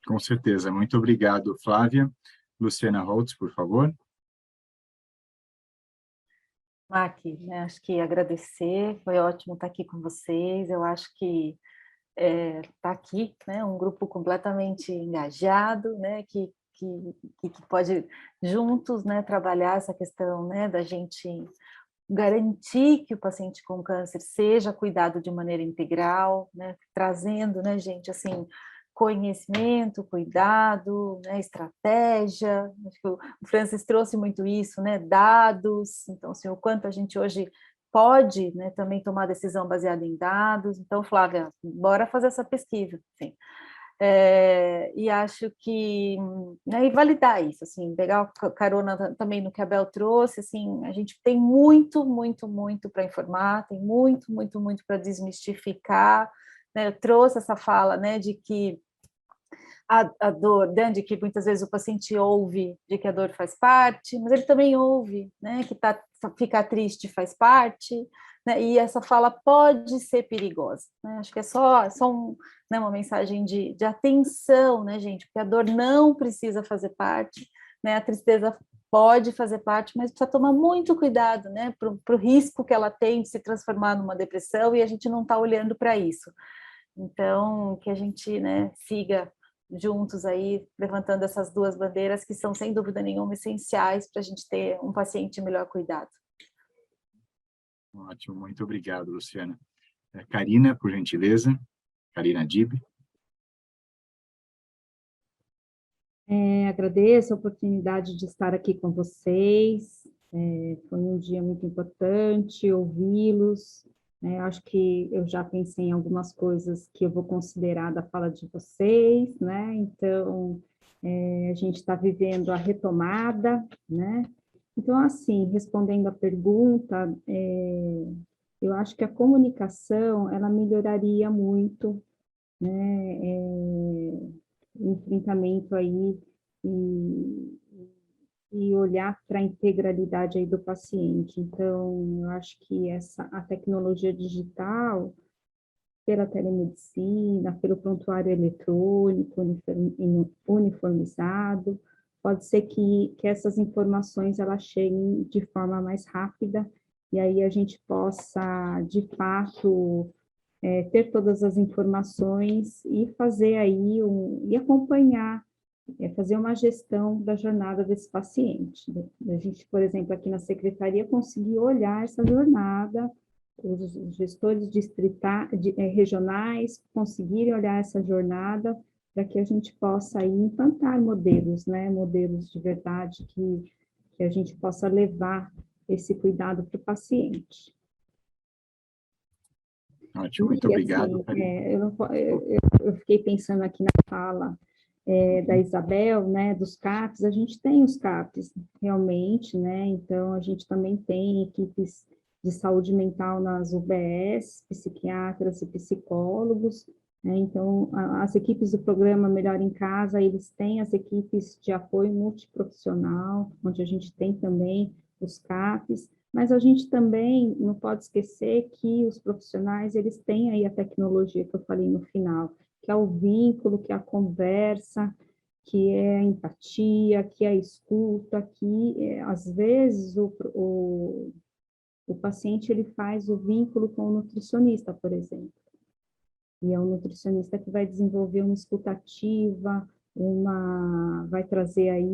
Com certeza. Muito obrigado, Flávia. Luciana Holtz, por favor. Mark, né, acho que agradecer, foi ótimo estar aqui com vocês, eu acho que está aqui, né, um grupo completamente engajado, né, que pode juntos, né, trabalhar essa questão, né, da gente garantir que o paciente com câncer seja cuidado de maneira integral, né, trazendo, né, gente, assim, conhecimento, cuidado, né, estratégia. Acho que o Francis trouxe muito isso, né, dados. Então, assim, o quanto a gente hoje pode, né, também tomar decisão baseada em dados. Então, Flávia, bora fazer essa pesquisa, assim. E acho que, né, e validar isso, assim, pegar carona também no que a Bel trouxe, assim, a gente tem muito para informar, tem muito para desmistificar, né? Eu trouxe essa fala, né, de que a dor, né, de que muitas vezes o paciente ouve de que a dor faz parte, mas ele também ouve, né, que ficar triste faz parte, né, e essa fala pode ser perigosa, né, acho que é só né, uma mensagem de atenção, né, gente, porque a dor não precisa fazer parte, né, a tristeza pode fazer parte, mas precisa tomar muito cuidado, né, para o risco que ela tem de se transformar numa depressão, e a gente não está olhando para isso. Então, que a gente, né, siga juntos aí, levantando essas duas bandeiras que são, sem dúvida nenhuma, essenciais para a gente ter um paciente melhor cuidado. Ótimo, muito obrigado, Luciana. Karina, por gentileza. Karina Dib. Agradeço a oportunidade de estar aqui com vocês. Foi um dia muito importante ouvi-los. Acho que eu já pensei em algumas coisas que eu vou considerar da fala de vocês, né? Então, a gente está vivendo a retomada, né? Então, assim, respondendo a pergunta, eu acho que a comunicação, ela melhoraria muito, né? O enfrentamento aí e olhar para a integralidade aí do paciente. Então, eu acho que a tecnologia digital, pela telemedicina, pelo prontuário eletrônico uniformizado, pode ser que essas informações elas cheguem de forma mais rápida, e aí a gente possa, de fato, ter todas as informações e fazer aí, e acompanhar, fazer uma gestão da jornada desse paciente. A gente, por exemplo, aqui na secretaria, conseguir olhar essa jornada, os gestores regionais conseguirem olhar essa jornada para que a gente possa aí implantar modelos, né, modelos de verdade que a gente possa levar esse cuidado para o paciente. Ótimo, muito obrigado. Assim, eu fiquei pensando aqui na fala da Isabel, né, dos CAPs. A gente tem os CAPs, realmente, né, então a gente também tem equipes de saúde mental nas UBS, psiquiatras e psicólogos, né, então as equipes do programa Melhor em Casa, eles têm as equipes de apoio multiprofissional, onde a gente tem também os CAPs, mas a gente também não pode esquecer que os profissionais, eles têm aí a tecnologia que eu falei no final, que é o vínculo, que é a conversa, que é a empatia, que é a escuta, que às vezes o paciente ele faz o vínculo com o nutricionista, por exemplo. E é o nutricionista que vai desenvolver uma escutativa, vai trazer aí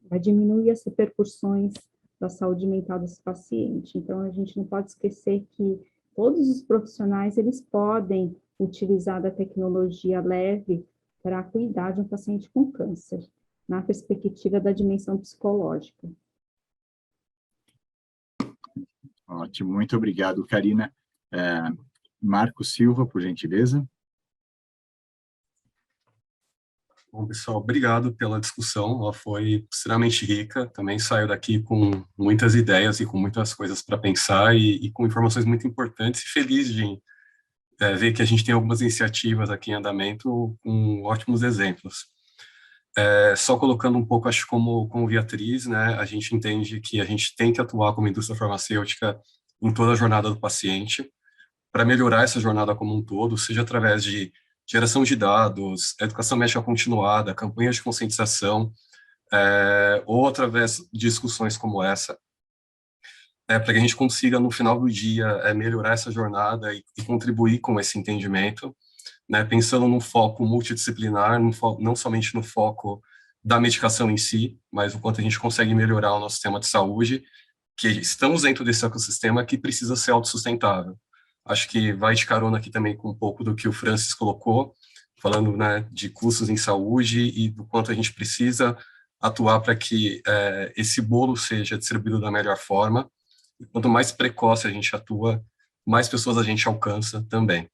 vai diminuir as repercussões da saúde mental desse paciente. Então, a gente não pode esquecer que todos os profissionais, eles podem utilizar da tecnologia leve para cuidar de um paciente com câncer, na perspectiva da dimensão psicológica. Ótimo, muito obrigado, Karina. Marco Silva, por gentileza. Bom, pessoal, obrigado pela discussão, ela foi extremamente rica, também saio daqui com muitas ideias e com muitas coisas para pensar e com informações muito importantes, e feliz de ver que a gente tem algumas iniciativas aqui em andamento com ótimos exemplos. Só colocando um pouco, acho, como Beatriz, né, a gente entende que a gente tem que atuar como indústria farmacêutica em toda a jornada do paciente, para melhorar essa jornada como um todo, seja através de geração de dados, educação médica continuada, campanhas de conscientização, ou através de discussões como essa, para que a gente consiga, no final do dia, melhorar essa jornada e contribuir com esse entendimento, né, pensando num foco multidisciplinar, não somente no foco da medicação em si, mas o quanto a gente consegue melhorar o nosso sistema de saúde, que estamos dentro desse ecossistema que precisa ser autossustentável. Acho que vai de carona aqui também com um pouco do que o Francis colocou, falando, né, de custos em saúde e do quanto a gente precisa atuar para que esse bolo seja distribuído da melhor forma. E quanto mais precoce a gente atua, mais pessoas a gente alcança também.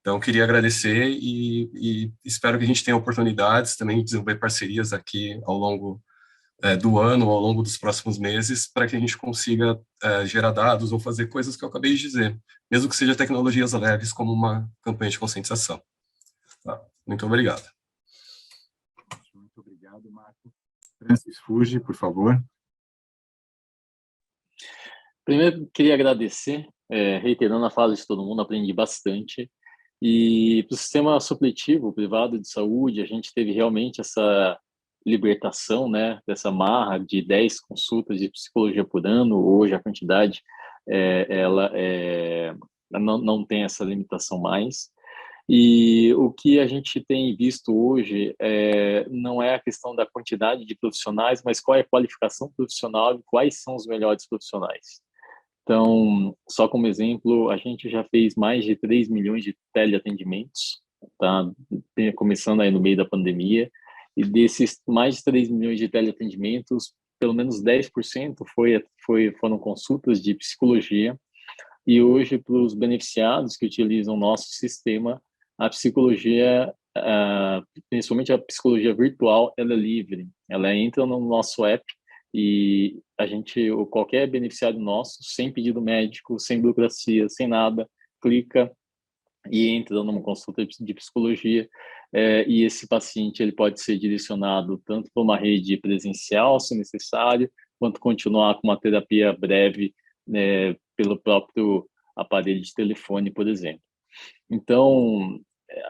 Então, queria agradecer e espero que a gente tenha oportunidades também de desenvolver parcerias aqui ao longo do ano, ao longo dos próximos meses, para que a gente consiga gerar dados ou fazer coisas que eu acabei de dizer, mesmo que seja tecnologias leves, como uma campanha de conscientização. Tá? Muito obrigado. Muito obrigado, Marco. Francis Fuji, por favor. Primeiro, queria agradecer, reiterando a fala de todo mundo, aprendi bastante. E para o sistema supletivo privado de saúde, a gente teve realmente essa libertação, né, dessa marra de 10 consultas de psicologia por ano. Hoje a quantidade ela não tem essa limitação mais. E o que a gente tem visto hoje não é a questão da quantidade de profissionais, mas qual é a qualificação profissional e quais são os melhores profissionais. Então, só como exemplo, a gente já fez mais de 3 milhões de teleatendimentos, tá? Começando aí no meio da pandemia, e desses mais de 3 milhões de teleatendimentos, pelo menos 10% foram consultas de psicologia, e hoje, para os beneficiados que utilizam o nosso sistema, a psicologia, principalmente a psicologia virtual, ela é livre, ela entra no nosso app, e qualquer beneficiário nosso, sem pedido médico, sem burocracia, sem nada, clica e entra numa consulta de psicologia, e esse paciente ele pode ser direcionado tanto para uma rede presencial, se necessário, quanto continuar com uma terapia breve pelo próprio aparelho de telefone, por exemplo. Então,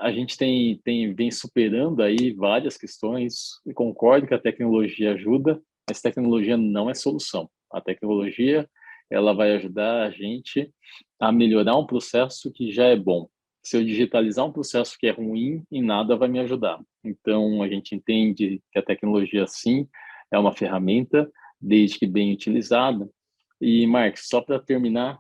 a gente vem superando aí várias questões, e concordo que a tecnologia ajuda, mas tecnologia não é solução. A tecnologia, ela vai ajudar a gente a melhorar um processo que já é bom. Se eu digitalizar um processo que é ruim, em nada vai me ajudar. Então, a gente entende que a tecnologia, sim, é uma ferramenta, desde que bem utilizada. E, Marcos, só para terminar,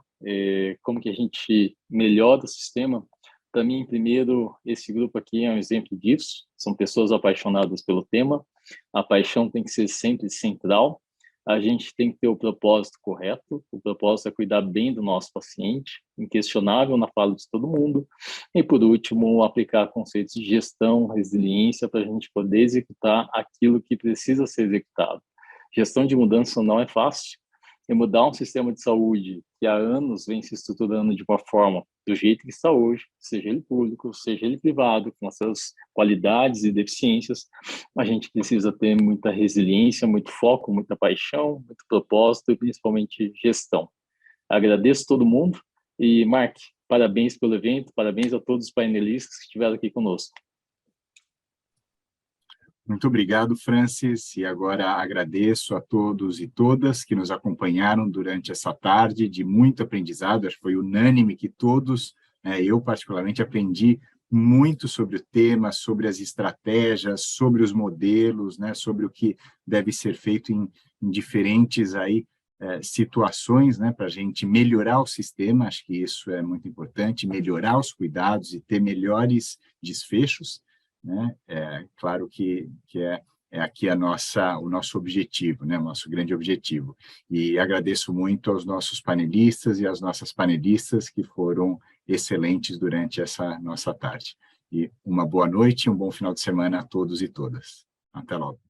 como que a gente melhora o sistema? Para mim, primeiro, esse grupo aqui é um exemplo disso. São pessoas apaixonadas pelo tema. A paixão tem que ser sempre central. A gente tem que ter o propósito correto. O propósito é cuidar bem do nosso paciente, inquestionável na fala de todo mundo. E, por último, aplicar conceitos de gestão, resiliência, para a gente poder executar aquilo que precisa ser executado. Gestão de mudança não é fácil. E mudar um sistema de saúde que há anos vem se estruturando de uma forma do jeito que está hoje, seja ele público, seja ele privado, com as suas qualidades e deficiências, a gente precisa ter muita resiliência, muito foco, muita paixão, muito propósito e principalmente gestão. Agradeço todo mundo e, Mark, parabéns pelo evento, parabéns a todos os painelistas que estiveram aqui conosco. Muito obrigado, Francis, e agora agradeço a todos e todas que nos acompanharam durante essa tarde de muito aprendizado. Acho que foi unânime que todos, eu particularmente, aprendi muito sobre o tema, sobre as estratégias, sobre os modelos, sobre o que deve ser feito em diferentes situações, para a gente melhorar o sistema. Acho que isso é muito importante, melhorar os cuidados e ter melhores desfechos. Claro que é aqui o nosso objetivo, o nosso grande objetivo. E agradeço muito aos nossos panelistas e às nossas panelistas que foram excelentes durante essa nossa tarde. E uma boa noite e um bom final de semana a todos e todas. Até logo.